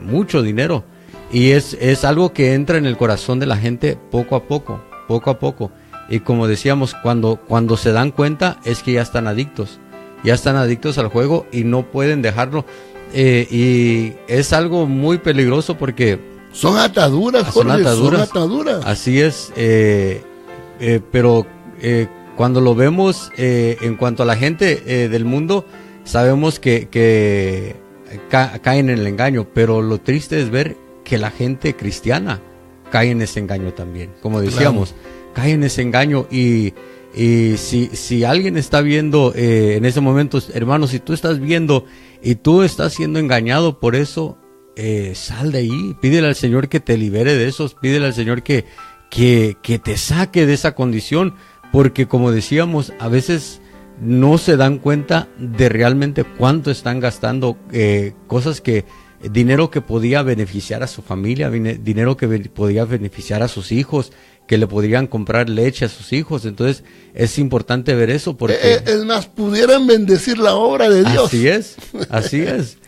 S2: mucho dinero, y es algo que entra en el corazón de la gente poco a poco, y como decíamos, cuando se dan cuenta es que ya están adictos al juego y no pueden dejarlo, y es algo muy peligroso porque
S1: son ataduras, Jorge, son ataduras.
S2: Así es, pero cuando lo vemos en cuanto a la gente del mundo, sabemos que caen en el engaño, pero lo triste es ver que la gente cristiana cae en ese engaño también, como decíamos, cae en ese engaño, y si alguien está viendo en ese momento, hermano, si tú estás viendo y tú estás siendo engañado por eso, sal de ahí, pídele al Señor que te libere de eso, pídele al Señor que te saque de esa condición, porque como decíamos, a veces no se dan cuenta de realmente cuánto están gastando, dinero que podía beneficiar a su familia, dinero que podía beneficiar a sus hijos, que le podrían comprar leche a sus hijos. Entonces es importante ver eso, porque
S1: es más, pudieran bendecir la obra de Dios.
S2: Así es,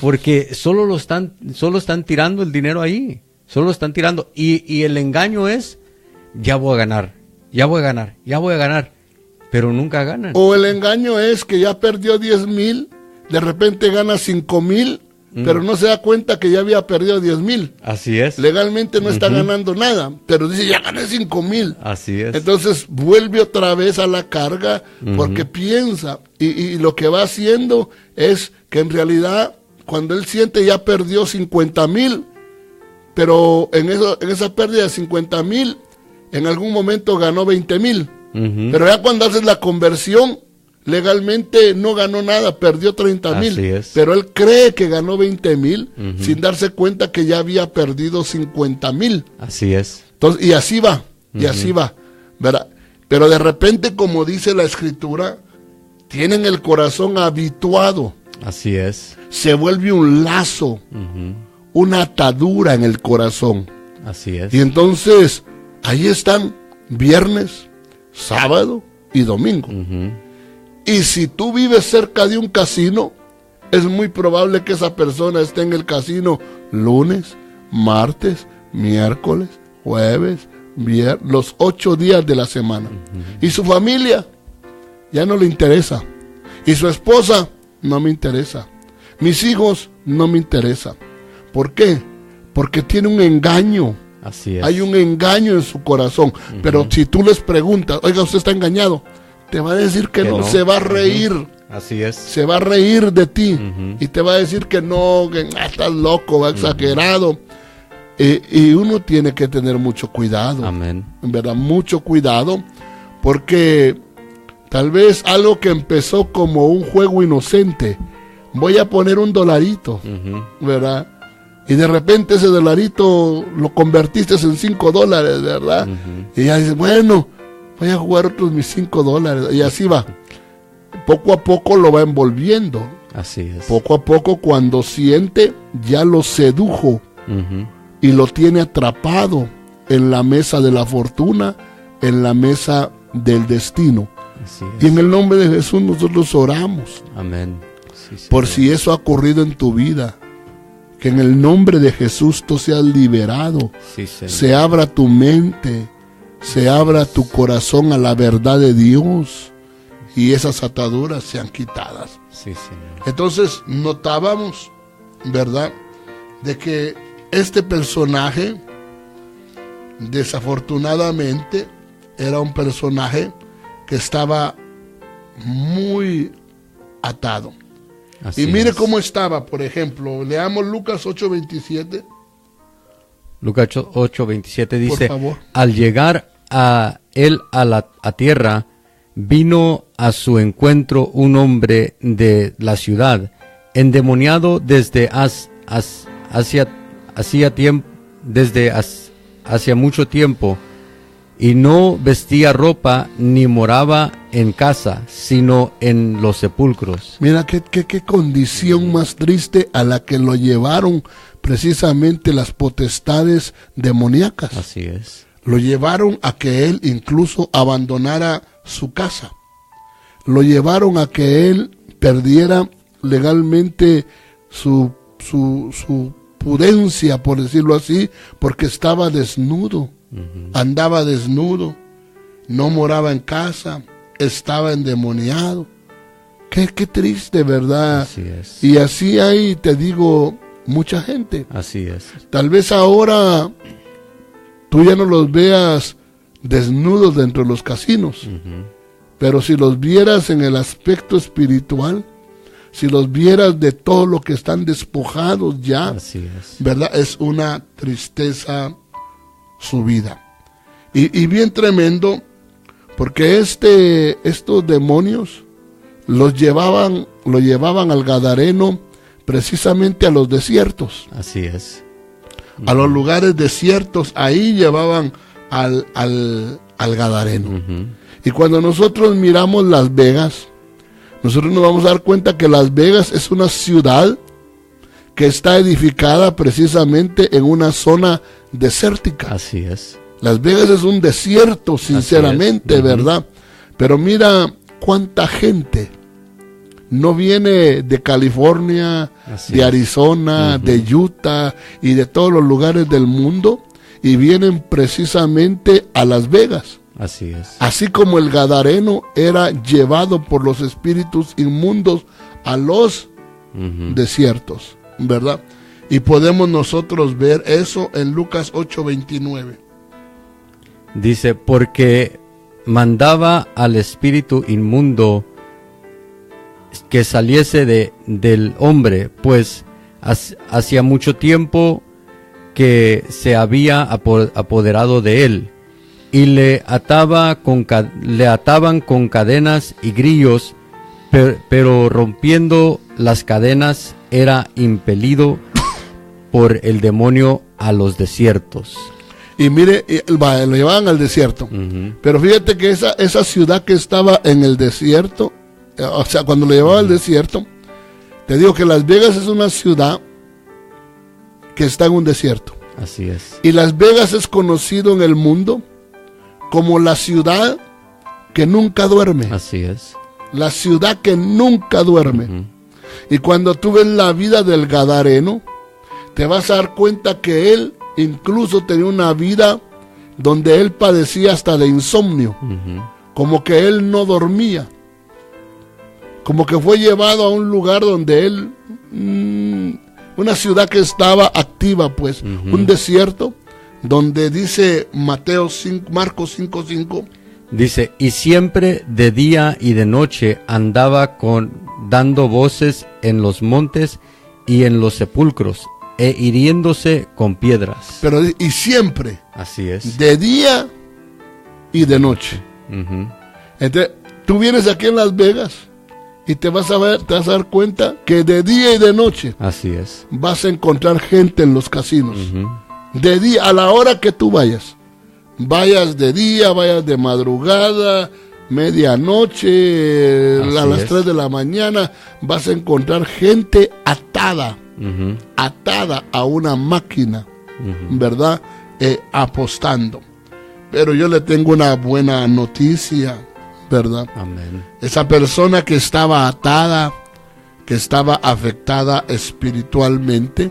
S2: porque solo están tirando el dinero ahí, solo están tirando, y el engaño es, ya voy a ganar, pero nunca ganan.
S1: O el engaño es que ya perdió 10,000, de repente gana 5,000, pero no se da cuenta que ya había perdido 10,000.
S2: Así es.
S1: Legalmente no está ganando nada, pero dice, ya gané 5,000.
S2: Así es.
S1: Entonces vuelve otra vez a la carga, porque piensa, y lo que va haciendo es que en realidad, cuando él siente ya perdió 50,000, pero en esa pérdida de 50,000, en algún momento ganó 20,000. Pero ya cuando haces la conversión, legalmente no ganó nada, perdió 30,000. Pero él cree que ganó 20,000 sin darse cuenta que ya había perdido 50,000.
S2: Así es.
S1: Entonces, y así va, ¿verdad? Pero de repente, como dice la Escritura, tienen el corazón habituado.
S2: Así es.
S1: Se vuelve un lazo, una atadura en el corazón.
S2: Así es.
S1: Y entonces, ahí están viernes, sábado y domingo. Y si tú vives cerca de un casino, es muy probable que esa persona esté en el casino lunes, martes, miércoles, jueves, viernes, los 8 días de la semana. Y su familia ya no le interesa. Y su esposa no me interesa. Mis hijos no me interesa. ¿Por qué? Porque tiene un engaño.
S2: Así es.
S1: Hay un engaño en su corazón. Pero si tú les preguntas, oiga, ¿usted está engañado? Te va a decir que no, se va a reír.
S2: Así es.
S1: Se va a reír de ti. Y te va a decir que no, que estás loco, exagerado. Y uno tiene que tener mucho cuidado.
S2: Amén.
S1: En verdad, mucho cuidado. Porque tal vez algo que empezó como un juego inocente, voy a poner $1, ¿verdad? Y de repente ese $1 lo convertiste en $5, ¿verdad? Y ya dices, bueno, voy a jugar otros mis $5. Y así va. Poco a poco lo va envolviendo.
S2: Así es.
S1: Poco a poco, cuando siente, ya lo sedujo. Y lo tiene atrapado en la mesa de la fortuna, en la mesa del destino.
S2: Así es.
S1: Y en el nombre de Jesús nosotros oramos.
S2: Amén. Sí,
S1: por si eso ha ocurrido en tu vida. Que en el nombre de Jesús tú seas liberado.
S2: Sí, Señor.
S1: Se abra tu mente, se abra tu corazón a la verdad de Dios. Y esas ataduras sean quitadas.
S2: Sí, Señor.
S1: Entonces notábamos, ¿verdad?, de que este personaje, desafortunadamente, era un personaje que estaba muy atado.
S2: Así
S1: y mire
S2: es.
S1: cómo estaba, por ejemplo, leamos Lucas 8:27.
S2: Lucas 8:27 dice,
S1: Por favor.
S2: al llegar a él a tierra, vino a su encuentro un hombre de la ciudad, endemoniado desde hacía mucho tiempo, y no vestía ropa ni moraba en casa, sino en los sepulcros.
S1: Mira qué condición más triste a la que lo llevaron precisamente las potestades demoníacas.
S2: Así es.
S1: Lo llevaron a que él incluso abandonara su casa. Lo llevaron a que él perdiera legalmente su pudencia, por decirlo así, porque estaba desnudo. Andaba desnudo, no moraba en casa, estaba endemoniado. Qué triste, ¿verdad?
S2: Así es.
S1: Y así hay, te digo, mucha gente.
S2: Así es.
S1: Tal vez ahora tú ya no los veas desnudos dentro de los casinos, pero si los vieras en el aspecto espiritual, si los vieras de todo lo que están despojados ya,
S2: Así es.
S1: ¿verdad? Es una tristeza su vida. Y bien tremendo, porque estos demonios lo llevaban al Gadareno precisamente a los desiertos.
S2: Así es.
S1: A los lugares desiertos, ahí llevaban al Gadareno. Y cuando nosotros miramos Las Vegas, nosotros nos vamos a dar cuenta que Las Vegas es una ciudad que está edificada precisamente en una zona desértica.
S2: Así es.
S1: Las Vegas es un desierto, sinceramente, ¿verdad? Pero mira cuánta gente no viene de California, de Arizona, de Utah y de todos los lugares del mundo, y vienen precisamente a Las Vegas.
S2: Así es.
S1: Así como el Gadareno era llevado por los espíritus inmundos a los desiertos, ¿verdad? Y podemos nosotros ver eso en Lucas 8:29.
S2: Dice, porque mandaba al espíritu inmundo que saliese del hombre, pues hacía mucho tiempo que se había apoderado de él, y le ataban con cadenas y grillos, pero rompiendo las cadenas era impelido por el demonio a los desiertos.
S1: Y mire, lo llevaban al desierto. Pero fíjate que esa ciudad que estaba en el desierto, o sea, cuando lo llevaba al desierto, te digo que Las Vegas es una ciudad que está en un desierto.
S2: Así es.
S1: Y Las Vegas es conocido en el mundo como la ciudad que nunca duerme.
S2: Así es.
S1: La ciudad que nunca duerme. Y cuando tú ves la vida del Gadareno, te vas a dar cuenta que él incluso tenía una vida donde él padecía hasta de insomnio. Como que él no dormía. Como que fue llevado a un lugar donde él... una ciudad que estaba activa, pues. Un desierto donde dice Marcos 5:5.
S2: Dice, y siempre de día y de noche andaba dando voces en los montes y en los sepulcros, e hiriéndose con piedras.
S1: Pero y siempre.
S2: Así es.
S1: De día y de noche. Entonces, tú vienes aquí en Las Vegas y te vas a dar cuenta que de día y de noche
S2: Así es.
S1: vas a encontrar gente en los casinos. De día, a la hora que tú vayas. Vayas de día, vayas de madrugada, medianoche, a las 3 de la mañana, vas a encontrar gente atada, atada a una máquina, ¿verdad? Apostando. Pero yo le tengo una buena noticia, ¿verdad?
S2: Amén.
S1: Esa persona que estaba atada, que estaba afectada espiritualmente,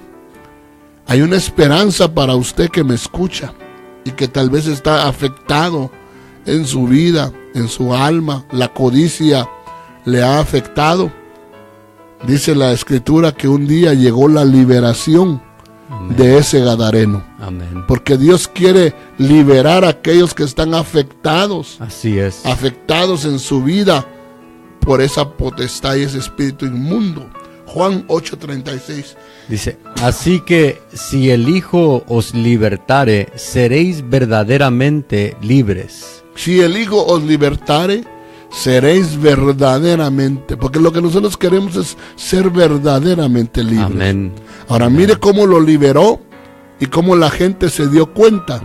S1: hay una esperanza para usted que me escucha y que tal vez está afectado en su vida, en su alma. La codicia le ha afectado. Dice la Escritura que un día llegó la liberación de ese Gadareno.
S2: Amén.
S1: Porque Dios quiere liberar a aquellos que están afectados.
S2: Así es.
S1: Afectados en su vida por esa potestad y ese espíritu inmundo. Juan 8:36.
S2: Dice, así que si el Hijo os libertare, seréis verdaderamente libres.
S1: Si el Hijo os libertare, seréis verdaderamente, porque lo que nosotros queremos es ser verdaderamente libres.
S2: Amén.
S1: Ahora
S2: Amén.
S1: mire cómo lo liberó y cómo la gente se dio cuenta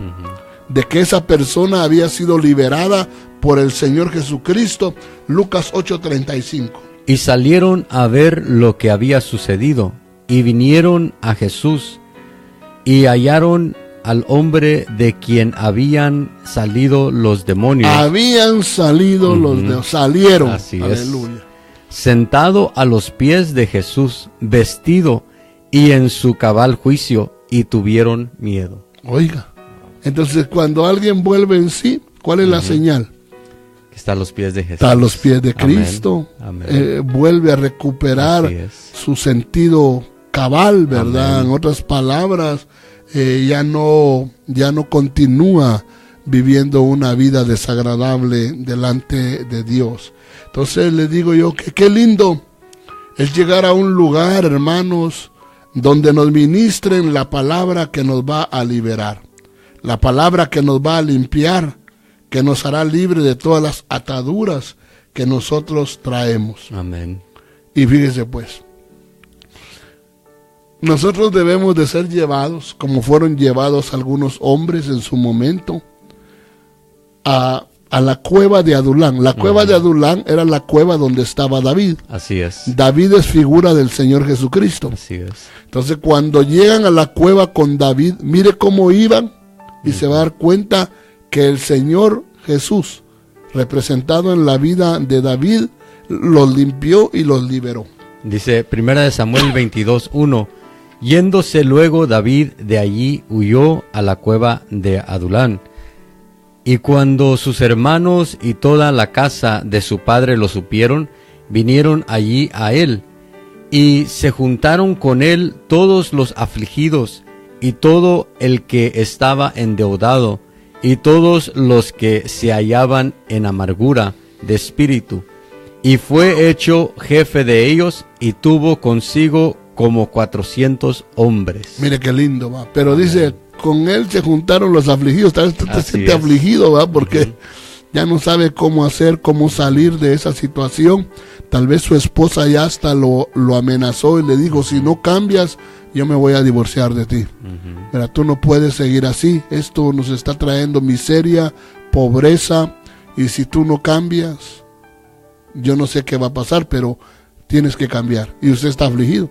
S1: de que esa persona había sido liberada por el Señor Jesucristo. Lucas 8:35.
S2: Y salieron a ver lo que había sucedido, y vinieron a Jesús, y hallaron al hombre de quien habían salido los demonios.
S1: Habían salido los demonios, salieron.
S2: Así
S1: aleluya.
S2: Es. Sentado a los pies de Jesús, vestido y en su cabal juicio, y tuvieron miedo.
S1: Oiga, entonces cuando alguien vuelve en sí, ¿cuál es la señal?
S2: Está a los pies de Jesús.
S1: Está a los pies de Cristo.
S2: Amén.
S1: Vuelve a recuperar su sentido cabal, ¿verdad?
S2: Amén.
S1: En otras palabras, ya no continúa viviendo una vida desagradable delante de Dios. Entonces le digo yo que qué lindo es llegar a un lugar, hermanos, donde nos ministren la palabra que nos va a liberar, la palabra que nos va a limpiar, que nos hará libre de todas las ataduras que nosotros traemos.
S2: Amén.
S1: Y fíjese pues, nosotros debemos de ser llevados, como fueron llevados algunos hombres en su momento, a la cueva de Adulán. La cueva de Adulán era la cueva donde estaba David.
S2: Así es.
S1: David es figura del Señor Jesucristo.
S2: Así es.
S1: Entonces cuando llegan a la cueva con David, mire cómo iban y se va a dar cuenta que el Señor Jesús, representado en la vida de David, los limpió y los liberó.
S2: Dice 1 Samuel 22:1, yéndose luego David de allí, huyó a la cueva de Adulán. Y cuando sus hermanos y toda la casa de su padre lo supieron, vinieron allí a él, y se juntaron con él todos los afligidos, y todo el que estaba endeudado, y todos los que se hallaban en amargura de espíritu. Y fue hecho jefe de ellos, y tuvo consigo como 400 hombres.
S1: Mire qué lindo, va. Pero dice, con él se juntaron los afligidos. Tal vez usted se siente afligido, va, porque ya no sabe cómo hacer, cómo salir de esa situación. Tal vez su esposa ya hasta lo amenazó y le dijo, si no cambias, yo me voy a divorciar de ti. Pero tú no puedes seguir así. Esto nos está trayendo miseria, pobreza, y si tú no cambias, yo no sé qué va a pasar, pero tienes que cambiar. Y usted está afligido.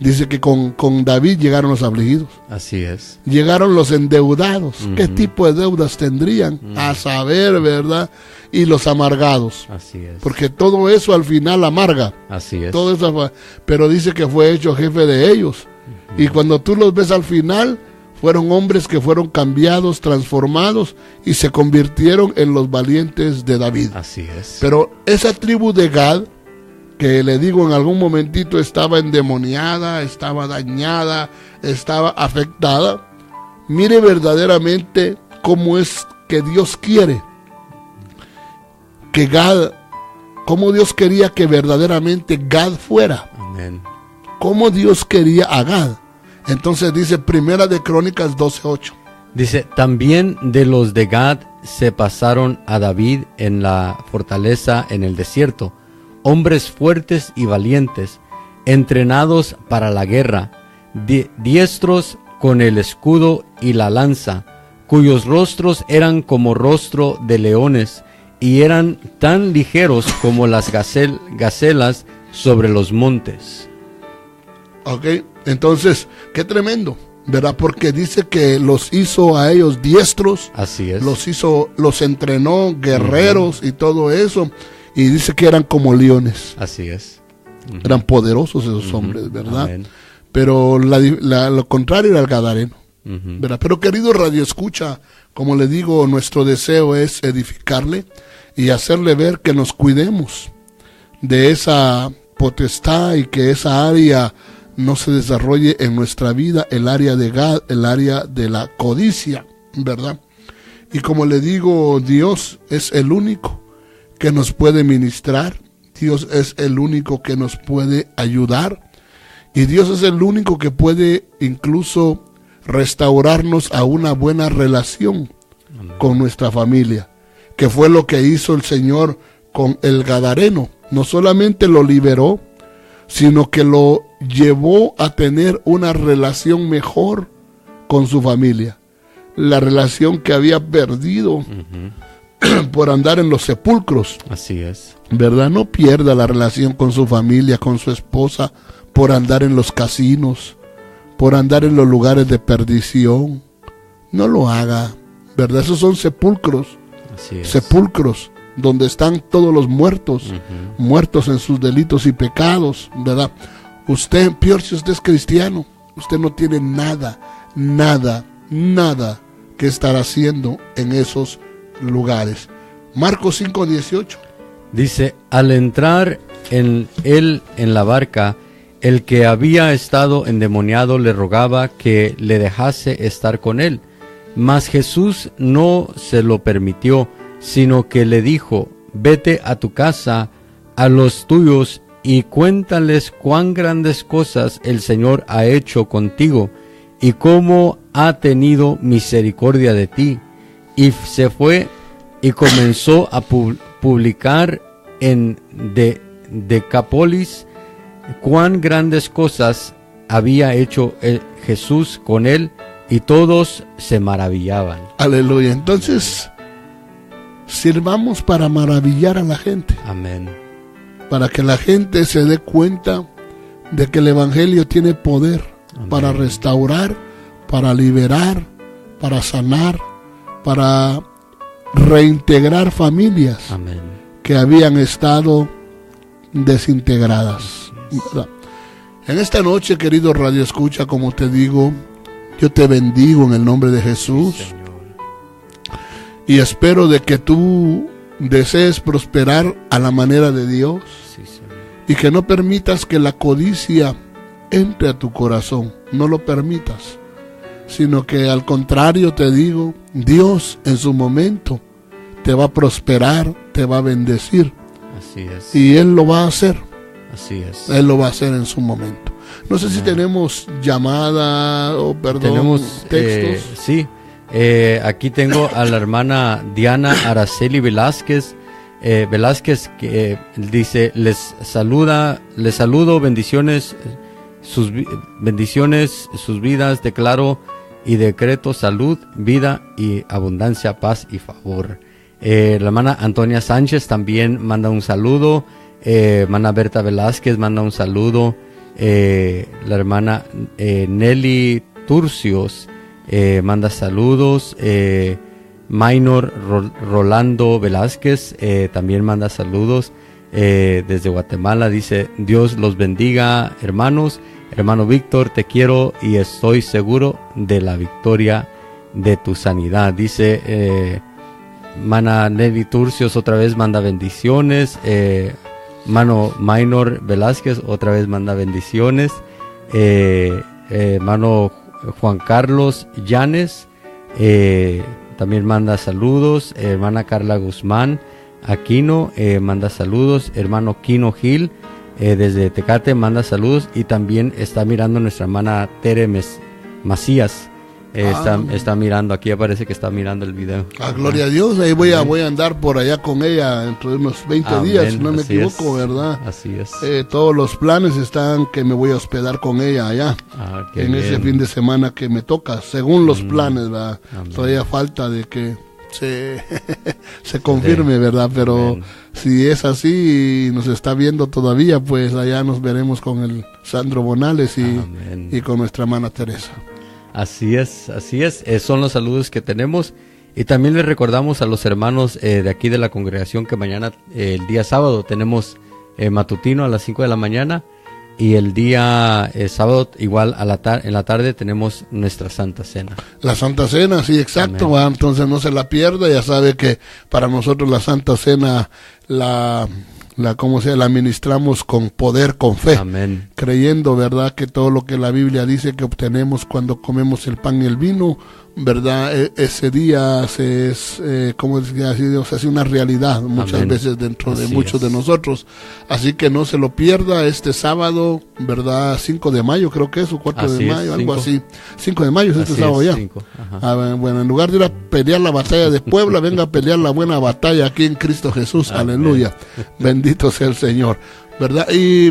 S1: Dice que con David llegaron los afligidos.
S2: Así es.
S1: Llegaron los endeudados. ¿Qué tipo de deudas tendrían? A saber, ¿verdad? Y los amargados.
S2: Así es.
S1: Porque todo eso al final amarga.
S2: Así es.
S1: Todo eso, pero dice que fue hecho jefe de ellos. Y cuando tú los ves al final, fueron hombres que fueron cambiados, transformados y se convirtieron en los valientes de David.
S2: Así es.
S1: Pero esa tribu de Gad, que le digo en algún momentito estaba endemoniada, estaba dañada, estaba afectada, mire verdaderamente cómo es que Dios quiere que Gad, cómo Dios quería que verdaderamente Gad fuera.
S2: Amén.
S1: Cómo Dios quería a Gad. Entonces dice Primera de Crónicas 12:8.
S2: Dice, también de los de Gad se pasaron a David en la fortaleza en el desierto, hombres fuertes y valientes, entrenados para la guerra, diestros con el escudo y la lanza, cuyos rostros eran como rostro de leones, y eran tan ligeros como las gacelas sobre los montes.
S1: Ok, entonces, qué tremendo, ¿verdad? Porque dice que los hizo a ellos diestros.
S2: Así es.
S1: Los entrenó guerreros y todo eso. Y dice que eran como leones.
S2: Así es.
S1: Eran poderosos esos hombres, ¿verdad?
S2: Amén.
S1: Pero lo contrario era el gadareno, ¿verdad? Pero querido Radio Escucha, como le digo, nuestro deseo es edificarle y hacerle ver que nos cuidemos de esa potestad y que esa área no se desarrolle en nuestra vida, el área de Gad, el área de la codicia, ¿verdad? Y como le digo, Dios es el único que nos puede ministrar, Dios es el único que nos puede ayudar, Y Dios es el único que puede incluso restaurarnos a una buena relación con nuestra familia, que fue lo que hizo el Señor con el Gadareno. No solamente lo liberó, sino que lo llevó a tener una relación mejor con su familia. La relación que había perdido por andar en los sepulcros.
S2: Así es.
S1: ¿Verdad? No pierda la relación con su familia, con su esposa, por andar en los casinos, por andar en los lugares de perdición. No lo haga, ¿verdad? Esos son sepulcros.
S2: Así es.
S1: Sepulcros donde están todos los muertos, muertos en sus delitos y pecados, ¿verdad? Usted, peor si usted es cristiano, usted no tiene nada que estar haciendo en esos lugares. Marcos 5:18.
S2: Dice, al entrar él en la barca, el que había estado endemoniado le rogaba que le dejase estar con él. Mas Jesús no se lo permitió, sino que le dijo, vete a tu casa, a los tuyos, y cuéntales cuán grandes cosas el Señor ha hecho contigo, y cómo ha tenido misericordia de ti. Y se fue y comenzó a publicar en Decápolis cuán grandes cosas había hecho Jesús con él, y todos se maravillaban.
S1: Aleluya. Entonces, sirvamos para maravillar a la gente.
S2: Amén.
S1: Para que la gente se dé cuenta de que el Evangelio tiene poder. Amén. Para restaurar, para liberar, para sanar, para reintegrar familias.
S2: Amén.
S1: Que habían estado desintegradas. En esta noche, querido Radio Escucha, como te digo, yo te bendigo en el nombre de Jesús.
S2: Sí, Señor.
S1: Y espero de que tú desees prosperar a la manera de Dios.
S2: Sí, Señor.
S1: Y que no permitas que la codicia entre a tu corazón. No lo permitas. Sino que al contrario te digo, Dios en su momento te va a prosperar, te va a bendecir.
S2: Así es.
S1: Y Él lo va a hacer.
S2: Así es.
S1: Él lo va a hacer en su momento. No sé si tenemos llamada o
S2: tenemos
S1: textos.
S2: Sí. Aquí tengo a la hermana Diana Araceli Velázquez. Que dice, les saludo, bendiciones, sus vidas, declaro y decreto salud, vida y abundancia, paz y favor. La hermana Antonia Sánchez también manda un saludo. Hermana Berta Velázquez manda un saludo. La hermana Nelly Turcios manda saludos. Minor Rolando Velázquez también manda saludos desde Guatemala. Dice, Dios los bendiga, hermanos. Hermano Víctor, te quiero y estoy seguro de la victoria de tu sanidad. Dice Mana Nelly Turcios otra vez manda bendiciones. Mano Minor Velázquez otra vez manda bendiciones. Mano Juan Carlos Llanes también manda saludos. Hermana Carla Guzmán Aquino manda saludos. Hermano Quino Gil desde Tecate manda saludos. Y también está mirando nuestra hermana Tere Macías. Está mirando, aquí aparece que está mirando el video.
S1: Gloria a Dios, ahí voy a andar por allá con ella dentro de unos 20 días, si no me equivoco, ¿verdad?
S2: Así es.
S1: Todos los planes están que me voy a hospedar con ella allá, en ese fin de semana que me toca, según los planes, ¿verdad? Todavía falta de que se confirme, ¿verdad? Pero si es así y nos está viendo todavía, pues allá nos veremos con el Sandro Bonales y con nuestra hermana Teresa.
S2: Así es, son los saludos que tenemos. Y también les recordamos a los hermanos de aquí de la congregación que mañana, el día sábado, tenemos matutino a las 5 de la mañana. Y el día sábado, igual en la tarde, tenemos nuestra Santa Cena. La Santa Cena, sí, exacto. Entonces no se la pierda. Ya sabe que para nosotros la Santa Cena la administramos con poder, con fe. Amén. Creyendo, ¿verdad?, que todo lo que la Biblia dice que obtenemos cuando comemos el pan y el vino
S1: ¿verdad? Ese día se hace una realidad muchas
S2: Amén.
S1: veces dentro de
S2: Así
S1: muchos
S2: es.
S1: de nosotros. Así que no se lo pierda este sábado, ¿verdad? 5 de mayo creo que es, o 4
S2: Así
S1: de
S2: es,
S1: mayo, algo
S2: 5.
S1: así. 5 de mayo es este
S2: Así
S1: sábado
S2: es,
S1: ya.
S2: 5. Ajá.
S1: Bueno, en lugar de ir a pelear la batalla de Puebla, venga a pelear la buena batalla aquí en Cristo Jesús.
S2: Amén.
S1: Aleluya. Bendito sea el Señor. ¿Verdad? Y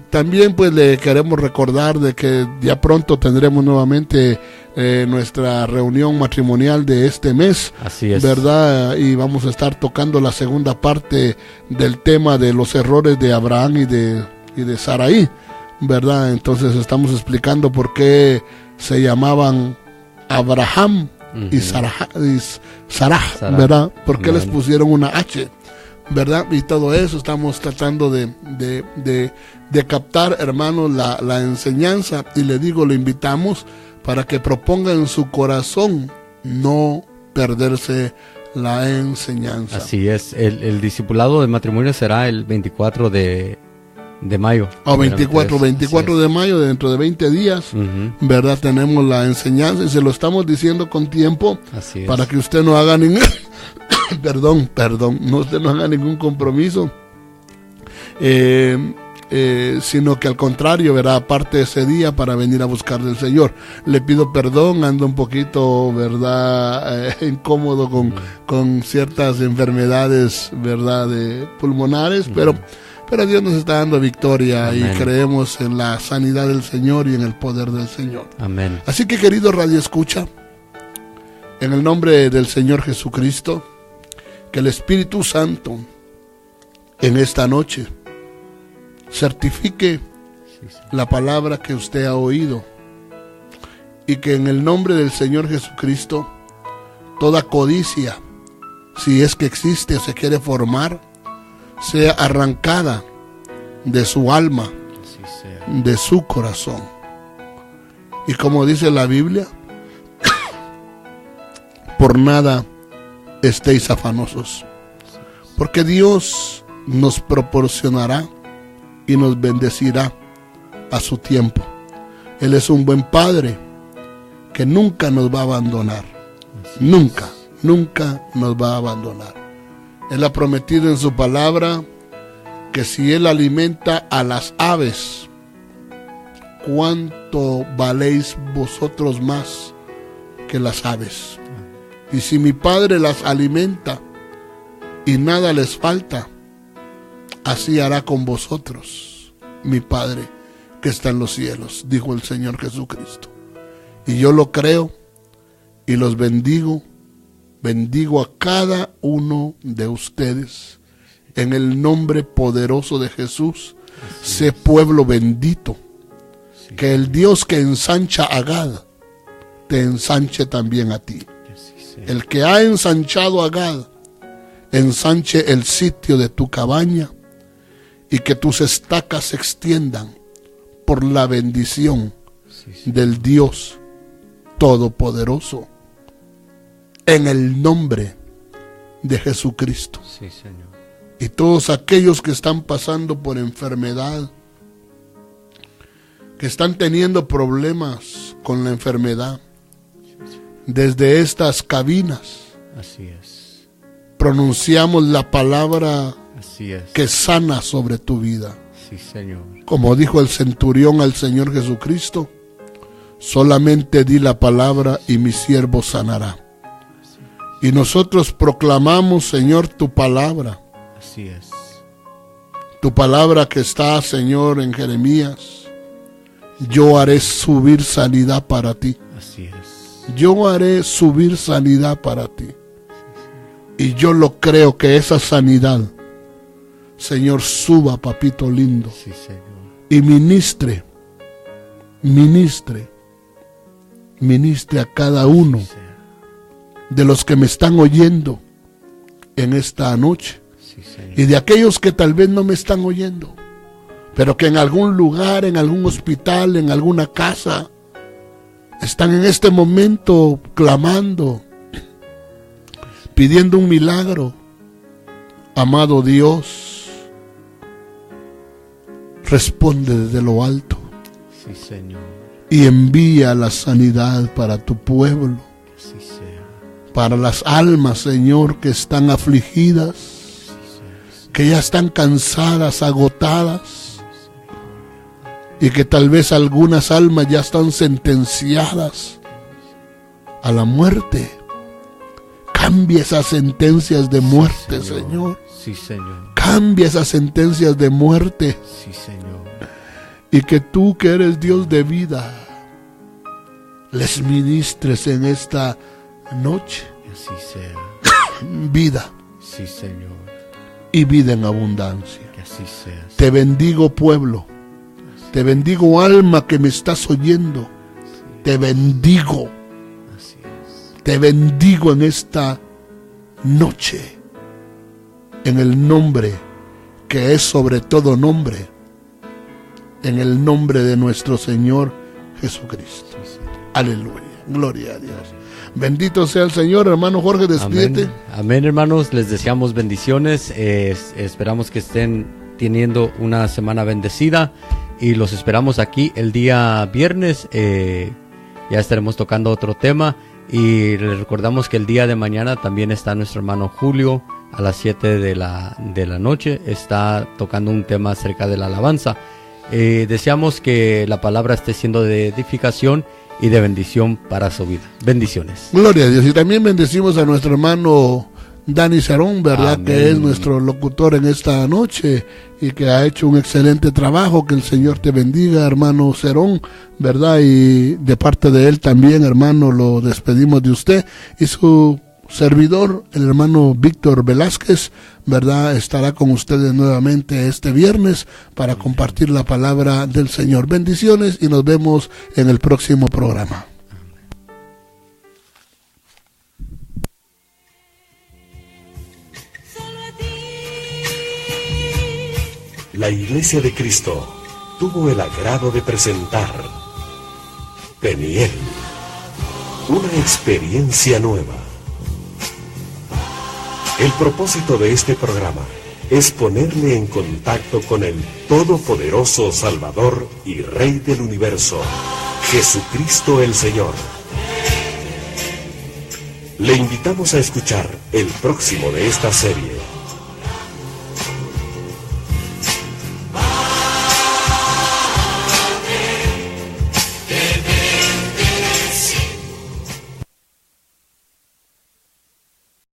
S1: también pues le queremos recordar de que ya pronto tendremos nuevamente nuestra reunión matrimonial de este mes.
S2: Así es.
S1: ¿Verdad? Y vamos a estar tocando la segunda parte del tema de los errores de Abraham y de Saraí, ¿verdad? Entonces estamos explicando por qué se llamaban Abraham y Sarah, ¿verdad? ¿Por qué les pusieron una H? ¿Verdad? Y todo eso estamos tratando de captar, hermanos, la enseñanza. Y le digo, le invitamos para que proponga en su corazón no perderse la enseñanza.
S2: Así es. El discipulado de matrimonio será el 24 de mayo.
S1: O 24 de mayo, dentro de 20 días, ¿verdad? Tenemos la enseñanza y se lo estamos diciendo con tiempo.
S2: Así es.
S1: Para que usted no haga ningún usted no haga ningún compromiso, sino que al contrario, verá, aparte ese día para venir a buscar del Señor. Le pido perdón, ando un poquito, verdad, incómodo con ciertas enfermedades, verdad, pulmonares, pero Dios nos está dando victoria. Amén. Y creemos en la sanidad del Señor y en el poder del Señor.
S2: Amén.
S1: Así que, querido Radio Escucha, en el nombre del Señor Jesucristo, que el Espíritu Santo en esta noche certifique la palabra que usted ha oído, y que en el nombre del Señor Jesucristo toda codicia, si es que existe o se quiere formar, sea arrancada de su alma, de su corazón. Y como dice la Biblia, por nada estéis afanosos, porque Dios nos proporcionará y nos bendecirá a su tiempo. Él es un buen Padre que nunca nos va a abandonar. Nunca nos va a abandonar. Él ha prometido en su palabra que si Él alimenta a las aves, ¿cuánto valéis vosotros más que las aves? Y si mi Padre las alimenta y nada les falta, así hará con vosotros mi Padre que está en los cielos, dijo el Señor Jesucristo. Y yo lo creo y los bendigo a cada uno de ustedes en el nombre poderoso de Jesús. Sé pueblo bendito, que el Dios que ensancha a Gad te ensanche también a ti. El que ha ensanchado a Gad, ensanche el sitio de tu cabaña, y que tus estacas se extiendan por la bendición del Dios Todopoderoso, en el nombre de Jesucristo.
S2: Sí, Señor.
S1: Y todos aquellos que están pasando por enfermedad, que están teniendo problemas con la enfermedad, desde estas cabinas,
S2: así es,
S1: pronunciamos la palabra
S2: así es,
S1: que sana sobre tu vida.
S2: Sí, Señor.
S1: Como dijo el centurión al Señor Jesucristo, solamente di la palabra y mi siervo sanará. Y nosotros proclamamos, Señor, tu palabra.
S2: Así es.
S1: Tu palabra que está, Señor, en Jeremías. Yo haré subir sanidad para ti.
S2: Así es.
S1: Yo haré subir sanidad para ti. Y yo lo creo que esa sanidad, Señor, suba, papito lindo.
S2: Sí, Señor.
S1: Y ministre a cada uno de los que me están oyendo en esta noche.
S2: Sí, Señor.
S1: Y de aquellos que tal vez no me están oyendo, pero que en algún lugar, en algún hospital, en alguna casa, están en este momento clamando, pidiendo un milagro. Amado Dios, responde desde lo alto.
S2: Sí, Señor.
S1: Y envía la sanidad para tu pueblo.
S2: Así sea.
S1: Para las almas, Señor, que están afligidas, que ya están cansadas, agotadas, y que tal vez algunas almas ya están sentenciadas a la muerte. Cambia esas sentencias de muerte, Señor.
S2: Sí, Señor.
S1: Cambia esas sentencias de muerte.
S2: Sí, Señor.
S1: Y que tú, que eres Dios de vida, les ministres en esta noche.
S2: Así sea.
S1: Vida.
S2: Sí, Señor.
S1: Y vida en abundancia.
S2: Que así sea.
S1: Te bendigo, pueblo. Te bendigo, alma que me estás oyendo. Te bendigo.
S2: Así es.
S1: Te bendigo en esta noche. En el nombre que es sobre todo nombre. En el nombre de nuestro Señor Jesucristo.
S2: Sí, Señor.
S1: Aleluya. Gloria a Dios. Bendito sea el Señor. Hermano Jorge, despídete.
S2: Amén. Amén, hermanos. Les deseamos bendiciones. Esperamos que estén teniendo una semana bendecida. Y los esperamos aquí el día viernes. Ya estaremos tocando otro tema. Y les recordamos que el día de mañana también está nuestro hermano Julio a las 7 de la noche. Está tocando un tema acerca de la alabanza. Deseamos que la palabra esté siendo de edificación y de bendición para su vida. Bendiciones.
S1: Gloria a Dios. Y también bendecimos a nuestro hermano Dani Cerón, ¿verdad?
S2: Amén.
S1: Que es nuestro locutor en esta noche y que ha hecho un excelente trabajo. Que el Señor te bendiga, hermano Cerón, ¿verdad? Y de parte de él también, hermano, lo despedimos de usted. Y su servidor, el hermano Víctor Velázquez, ¿verdad? Estará con ustedes nuevamente este viernes para compartir la palabra del Señor. Bendiciones y nos vemos en el próximo programa.
S3: La Iglesia de Cristo tuvo el agrado de presentar Peniel, una experiencia nueva. El propósito de este programa es ponerle en contacto con el Todopoderoso Salvador y Rey del Universo, Jesucristo el Señor. Le invitamos a escuchar el próximo de esta serie,